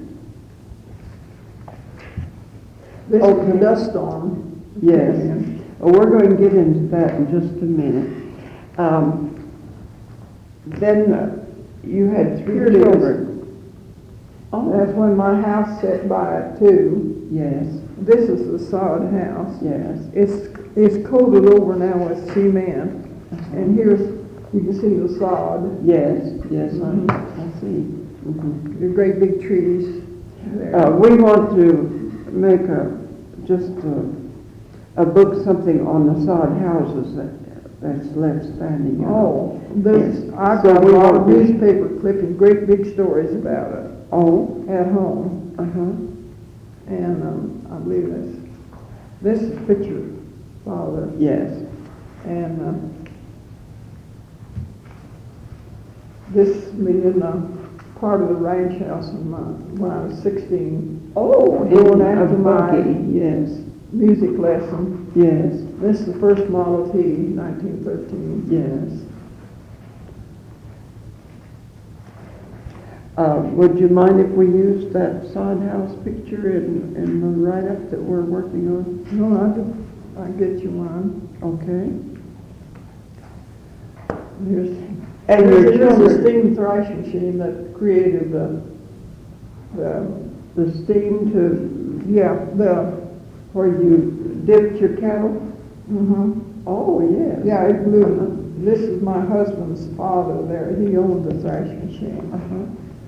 This is the dust storm. Yes. Well, we're going to get into that in just a minute. Then you had 3 Here it is. children. Oh, That's when my house set by it too. yes, This is the sod house. yes. It's coated over now with cement, and here's, you can see the sod. Yes, yes, Mhm. I see. Mhm. The great big trees there. We want to make just a book, something on the sod houses that's left standing. Oh, Yes. I've So got a we lot want of to- newspaper clippings, great big stories about it Oh, at home. uh-huh. And I believe this is a picture of Father. Yes. And this being part of the ranch house when I was 16. Oh, Going in after a my buggy, yes, music lesson. yes, This is the first Model T, 1913. yes. Would you mind if we used that sod house picture in the write-up that we're working on? No, I get you one. Okay. Here's And your a children, steam thrashing machine that created the steam to, where you dipped your cattle? Oh, yes. Yeah, it blew. This is my husband's father there. He owned the thrashing machine.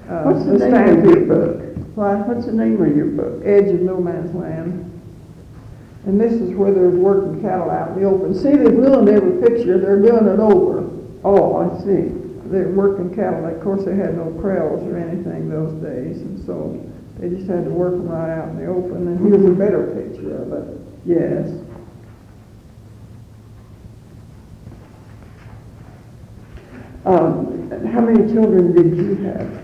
What's the name of your book? What? What's the name of your book? Edge of No Man's Land. And this is where they're working cattle out in the open. See, they've ruined every picture. They're doing it over. Oh, I see. They're working cattle. Of course, they had no corrals or anything those days, and so they just had to work them right out in the open. And here's a better picture of it. Yes. How many children did you have?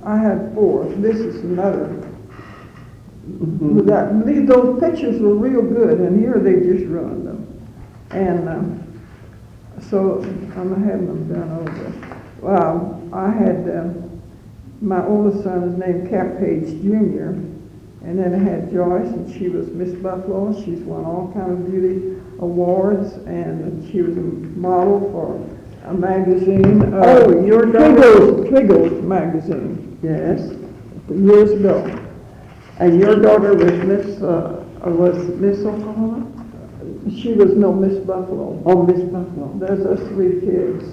I had 4. This is another. Mm-hmm. Those pictures were real good, and here they just ruined them. And so I'm having them done over. I had my oldest son is named Cap Page Jr., and then I had Joyce, and she was Miss Buffalo. She's won all kind of beauty awards, and she was a model for a magazine. Your daughter? Twiggles magazine. Yes. Years ago. And your daughter was Miss Oklahoma? She was Miss Buffalo. Oh, Miss Buffalo. There's us 3 kids.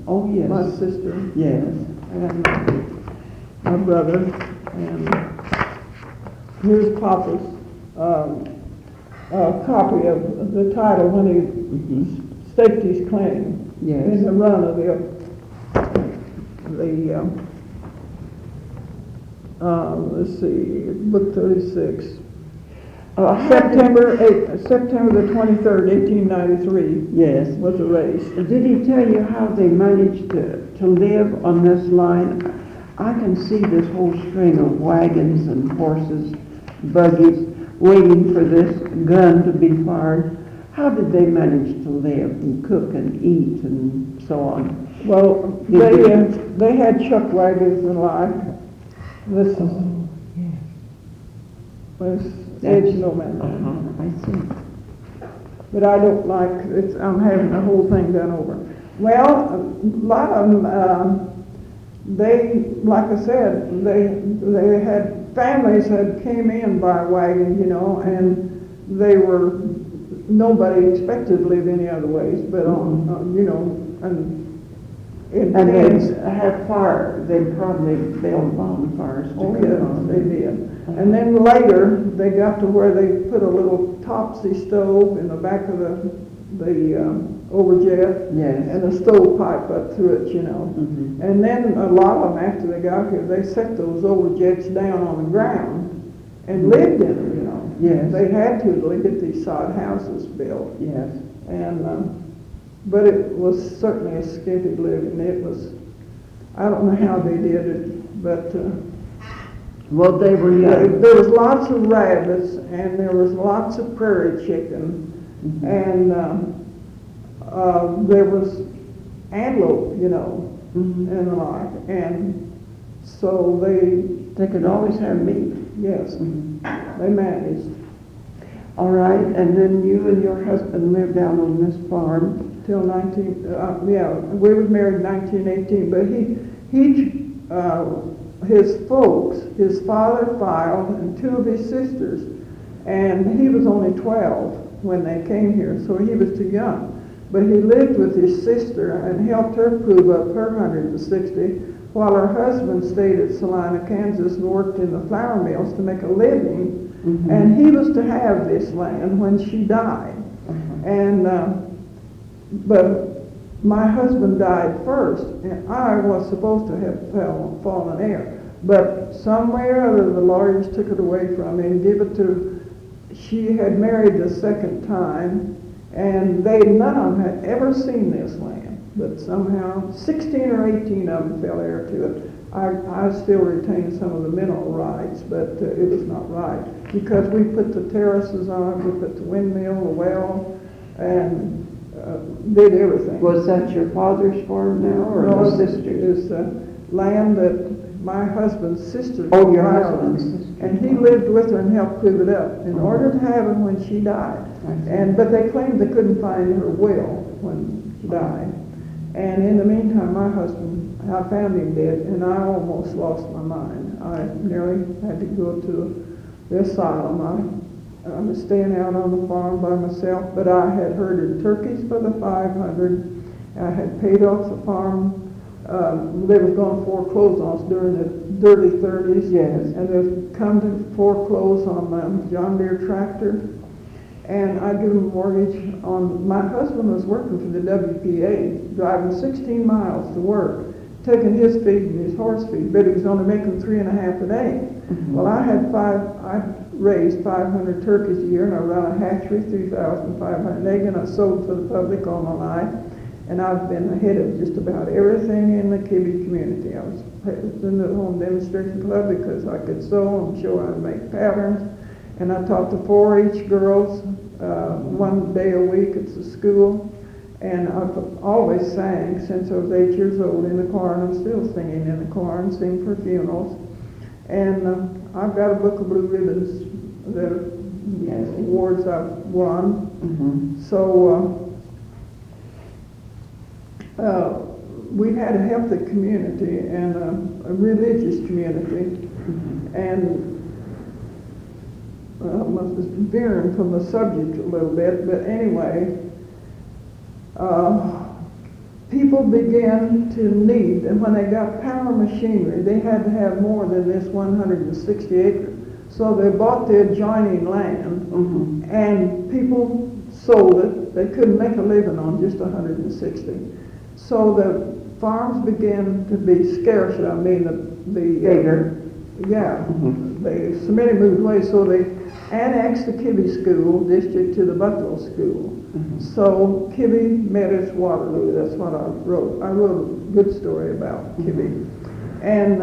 Oh, yes. My sister Yes. and my brother. And here's Papa's copy of the title when he staked his claim. Yes. In the run of let's see, book 36. September the 23rd, 1893. Yes. Was the race. Did he tell you how they managed to live on this line? I can see this whole string of wagons and horses, buggies, waiting for this gun to be fired. How did they manage to live and cook and eat and so on? Well, they had chuck wagons and like. This is Edge No Man's Land. I see. But I don't like it. I'm having the whole thing done over. Well, a lot of them, like I said, they had families that came in by wagon, and nobody expected to live any other ways, but And they had fire. They probably built bonfires. Oh, yes, they did. And then later, they got to where they put a little topsy stove in the back of the overjet, Yes. and a stovepipe up through it, Mm-hmm. And then a lot of them, after they got here, they set those overjets down on the ground and lived in them, Yes. They had to get these sod houses built. Yes. And but it was certainly a skimpy living. It was, I don't know how they did it, but Well, they were young. there was lots of rabbits, and there was lots of prairie chicken, Mm-hmm. and there was antelope, Mm-hmm. and the like. And so they could always have meat. yes, Mm-hmm. they managed. All right, and then you and your husband lived down on this farm. Till we were married in 1918, but his folks, his father filed, and 2 of his sisters, and he was only 12 when they came here, so he was too young. But he lived with his sister and helped her prove up her 160, while her husband stayed at Salina, Kansas, and worked in the flour mills to make a living, Mm-hmm. and he was to have this land when she died. Uh-huh. And but my husband died first, and I was supposed to have fallen heir. But some way or other, the lawyers took it away from me and gave it to. She had married the second time, and none of them had ever seen this land. But somehow, 16 or 18 of them fell heir to it. I still retain some of the mineral rights, but it was not right because we put the terraces on, we put the windmill, the well, and did everything. Was that your father's farm now, or No, the sister's? It's land that my husband's sister Oh, from your Ireland, husband's sister. and he lived with her and helped prove it up in order to have her when she died. But they claimed they couldn't find her will when she died. And in the meantime, my husband, I found him dead, and I almost lost my mind. I nearly had to go to the asylum. I was staying out on the farm by myself, but I had herded turkeys for the 500. I had paid off the farm. They was going to foreclose on us during the early 30s. Yes. And they've come to foreclose on my John Deere tractor. And I give them a mortgage on, my husband was working for the WPA, driving 16 miles to work, taking his feed and his horse feed, but he was only making 3.5 a day. Well, I raised 500 turkeys a year, and I run a hatchery, 3,500 eggs, and I sold to the public all my life. And I've been ahead of just about everything in the Kibbe community. I was in the home demonstration club because I could sew and show how to make patterns. And I taught the 4-H girls 1 day a week at the school. And I've always sang since I was 8 years old in the choir, and I'm still singing in the choir and sing for funerals. And I've got a book of blue ribbons, the awards I've won. So we had a healthy community and a religious community. And I must be veering from the subject a little bit, but anyway, people began to need, and when they got power machinery, they had to have more than this 160 acres. So they bought the adjoining land, and people sold it. They couldn't make a living on just 160. So the farms began to be scarce. I mean, the acre. Yeah. So many moved away, so they annexed the Kibbe School District to the Buffalo School. So Kibbe met its Waterloo. That's what I wrote. I wrote a good story about Kibbe. And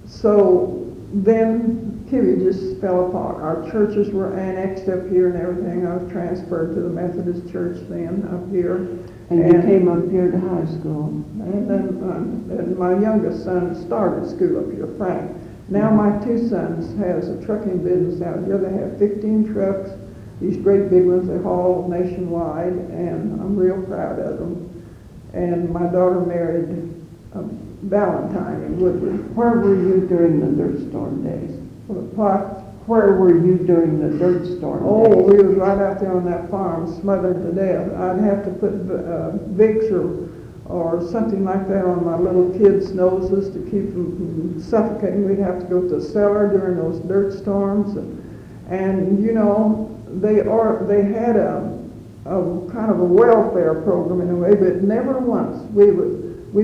so then Kibbe just fell apart. Our churches were annexed up here and everything. I was transferred to the Methodist Church then up here. And you came up here to high school. And then my youngest son started school up here, Frank. Now my 2 sons has a trucking business out here. They have 15 trucks, these great big ones they haul nationwide, and I'm real proud of them. And my daughter married Valentine in Woodward. Where were you during the dirt storm days? What? Where were you during the dirt storm days? Oh, we was right out there on that farm, smothered to death. I'd have to put Vicks or something like that on my little kids' noses to keep them from suffocating. We'd have to go to the cellar during those dirt storms. And you know, they had a kind of a welfare program in a way, but never once. We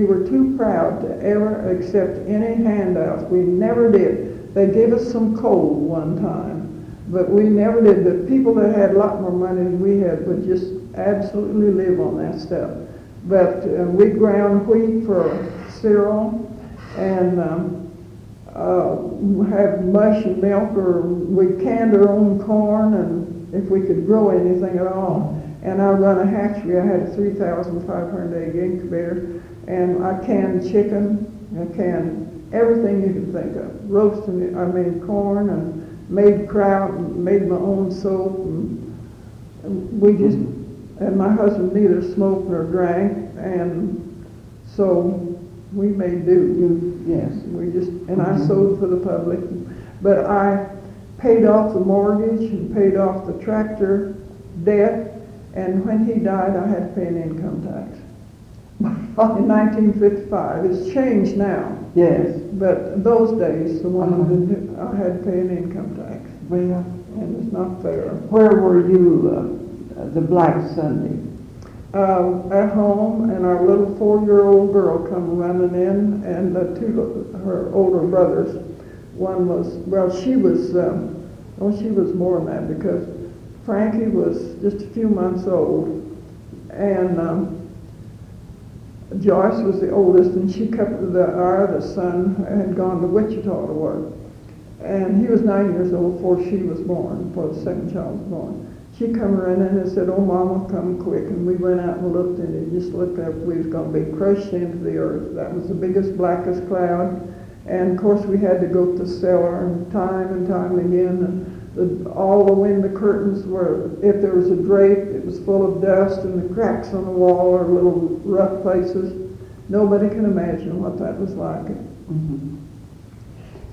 were too proud to ever accept any handouts. We never did. They gave us some coal one time, but we never did. The people that had a lot more money than we had would just absolutely live on that stuff. But we ground wheat for cereal and have mush and milk, or we canned our own corn, and if we could grow anything at all. And I run a hatchery. I had a 3,500 egg incubator, and I canned chicken, I canned everything you can think of. Roasting, I made corn and made kraut and made my own soap. And we just, and my husband neither smoked nor drank, and so we made do. Yes. We just, and I sold for the public. But I paid off the mortgage and paid off the tractor debt, and when he died, I had to pay an income tax. In 1955. It's changed now. Yes. But those days, the one I had to pay an income tax. Well, And it's not fair. where were you the Black Sunday? At home, and our little 4-year-old girl come running in, and her older brothers. One was, well, she was more than that, because Frankie was just a few months old, and Joyce was the oldest, and she kept the son had gone to Wichita to work. And he was 9 years old before she was born, before the second child was born. She come running and said, "Oh, Mama, come quick." And we went out and looked, and it just looked like we was going to be crushed into the earth. That was the biggest, blackest cloud. And, of course, we had to go to the cellar and time again. All the window curtains were, if there was a drape, it was full of dust, and the cracks on the wall are little rough places. Nobody can imagine what that was like. Mm-hmm.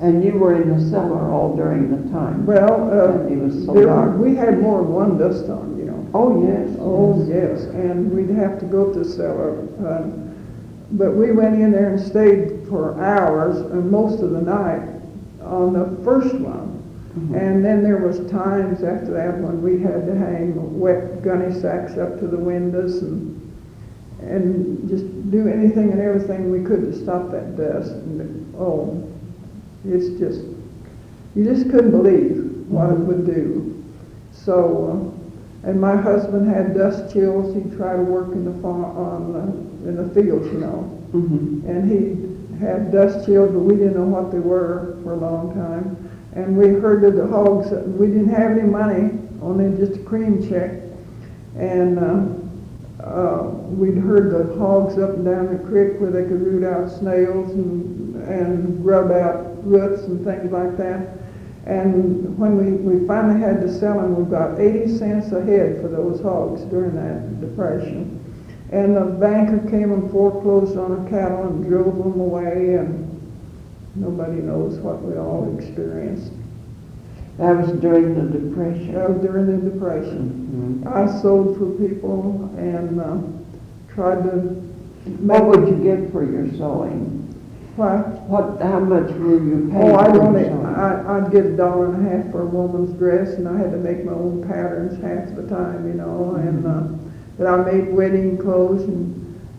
And you were in the cellar all during the time. Well, and it was so dark. We had more than one dust storm, you know. Oh, yes. Oh, yes. And we'd have to go to the cellar. But we went in there and stayed for hours, and most of the night on the first one. Mm-hmm. And then there was times after that when we had to hang wet gunny sacks up to the windows and just do anything and everything we could to stop that dust. And it's just, you just couldn't believe what it would do. So, and my husband had dust chills. He'd try to work in the in the fields, you know. Mm-hmm. And he had dust chills, but we didn't know what they were for a long time. And we heard of the hogs. We didn't have any money, only just a cream check. And we'd heard the hogs up and down the creek where they could root out snails and grub out roots and things like that. And when we finally had to sell them, we got 80 cents a head for those hogs during that depression. And the banker came and foreclosed on our cattle and drove them away, and nobody knows what we all experienced. That was during the Depression. That was during the Depression. Mm-hmm. I sold for people and tried to What would you get for your sewing? How much were you paying? I'd get $1.50 for a woman's dress, and I had to make my own patterns half the time, you know. And but I made wedding clothes,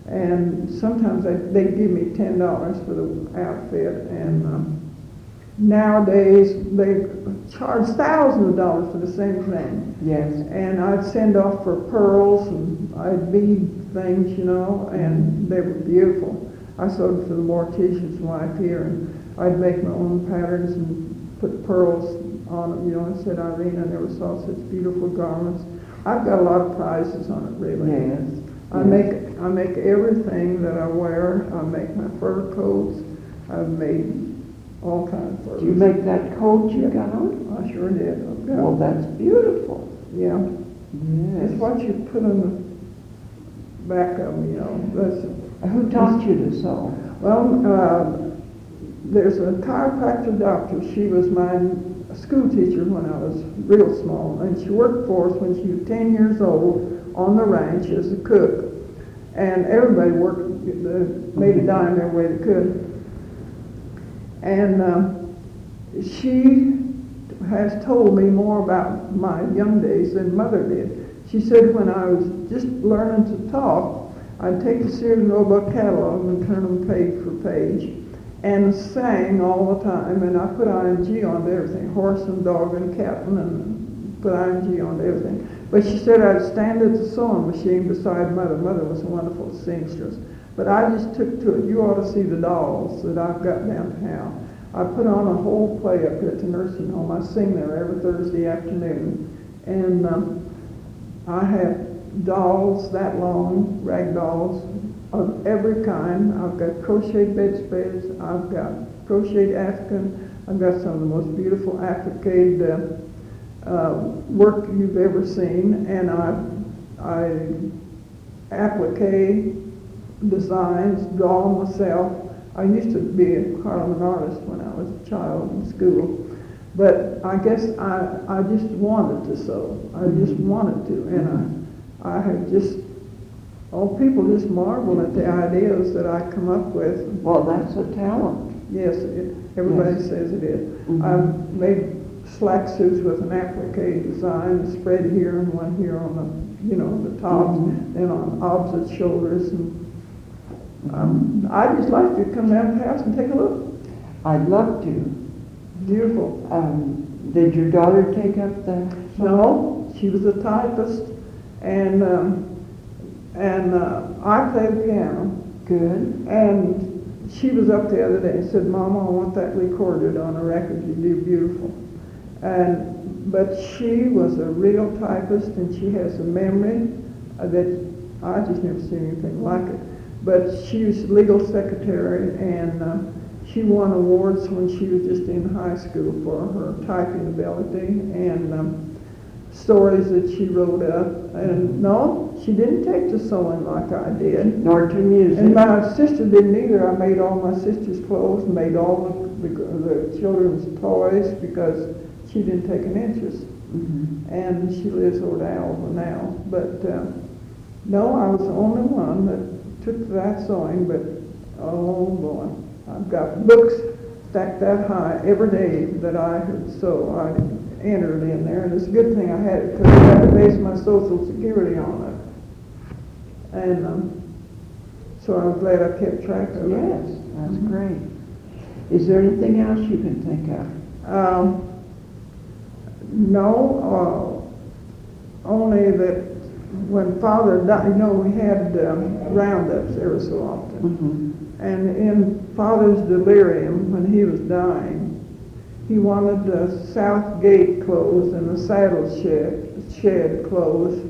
and sometimes they'd give me $10 for the outfit. And nowadays they charge thousands of dollars for the same thing. Yes. And I'd send off for pearls, and I'd bead things, you know, and they were beautiful. I sewed for the mortician's wife here, and I'd make my own patterns and put pearls on them, you know. I said, "Irene, I never saw such beautiful garments." I've got a lot of prizes on it, really. Yes. I make everything that I wear. I make my fur coats. I've made all kinds of furs. Did you make that coat you got on? I sure did. Well, that's beautiful. Yeah. Yes. It's what you put on the back of them, you know. Who taught you to sew? Well, there's a chiropractor doctor. She was my school teacher when I was real small, and she worked for us when she was 10 years old on the ranch as a cook. And everybody made a dime every way they could. And she has told me more about my young days than Mother did. She said when I was just learning to talk, I'd take the Sears and Roebuck catalog and turn them page for page, and sang all the time, and I put ing on everything, horse and dog and cat, and put ing on everything. But she said I'd stand at the sewing machine beside Mother. Mother was a wonderful seamstress. But I just took to it. You ought to see the dolls that I've got downtown. I put on a whole play up here at the nursing home. I sing there every Thursday afternoon. And I have dolls that long, rag dolls of every kind. I've got crocheted bedspreads. I've got crocheted African. I've got some of the most beautiful applique work you've ever seen. And I applique designs, draw myself. I used to be a Harlem artist when I was a child in school. But I guess I just wanted to sew. I just wanted to. And I have just, people just marvel at the ideas that I come up with. Well, that's a talent. Yes, everybody says it is. Mm-hmm. I've made slack suits with an applique design, spread here and one here on the, the tops, then on opposite shoulders. And I'd just like to come down to the house and take a look. I'd love to. Beautiful. Did your daughter take up the? No, she was a typist. And I play the piano. Good. And she was up the other day and said, "Mama, I want that recorded on a record. You do beautiful." But she was a real typist, and she has a memory that I just never seen anything like it. But she was legal secretary, and she won awards when she was just in high school for her typing ability and stories that she wrote up. And no, she didn't take to sewing like I did. Nor to music. And my sister didn't either. I made all my sister's clothes, made all the children's toys because she didn't take an interest. Mm-hmm. And she lives over to Alva now. But no, I was the only one that took to that sewing, but oh boy, I've got books stacked that high every day that I had sew. I entered in there, and it's a good thing I had it because I had to base my Social Security on it. And so I was glad I kept track of it. Yes, that's great. Is there anything else you can think of? No, only that when Father died, we had roundups every so often. Mm-hmm. And in Father's delirium, when he was dying, he wanted the south gate closed and the saddle shed closed,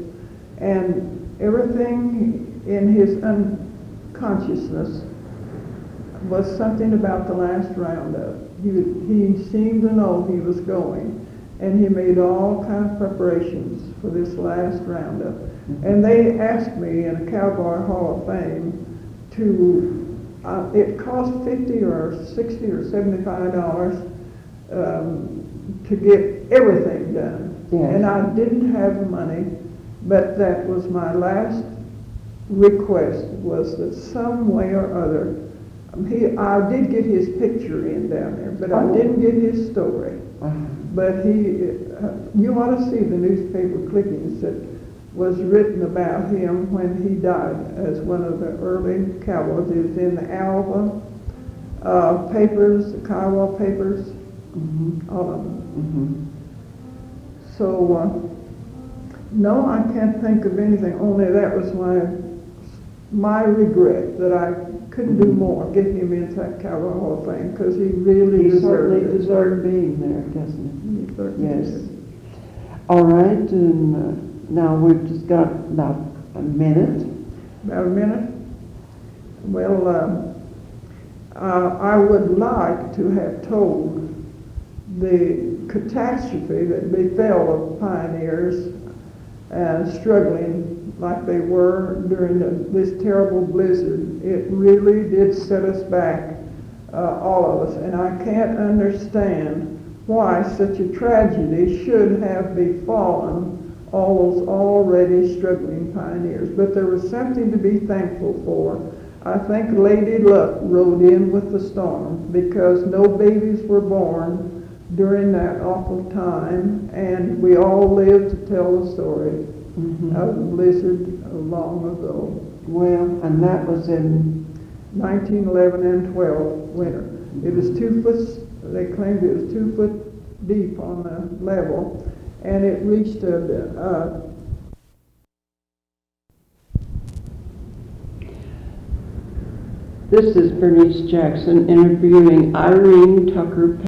and everything in his unconsciousness was something about the last roundup. He seemed to know he was going, and he made all kind of preparations for this last roundup. Mm-hmm. And they asked me in a Cowboy Hall of Fame it cost $50 or $60 or $75 to get everything done. Yes. And I didn't have the money, but that was my last request, was that some way or other, I did get his picture in down there, but I didn't get his story. Uh-huh. But you ought to see the newspaper clippings that was written about him when he died as one of the early cowboys. It was in the Alva papers, the Kiowa papers, mm-hmm. all of them. Mm-hmm. So, no, I can't think of anything, only that was my regret that I couldn't do more, get him into that Cowboy Hall of Fame, because he really deserved being there, doesn't He certainly Yes. did. All right, and now we've just got about a minute. About a minute? Well, I would like to have told the catastrophe that befell the pioneers struggling like they were during this terrible blizzard. It really did set us back, all of us, and I can't understand why such a tragedy should have befallen all those already struggling pioneers. But there was something to be thankful for. I think Lady Luck rode in with the storm, because no babies were born during that awful time, and we all lived to tell the story Mm-hmm. of the blizzard long ago. Well, and that was in 1911 and 12 winter. It was 2 foot, they claimed it was 2 foot deep on the level, and it reached This is Berenice Jackson interviewing Irene Tucker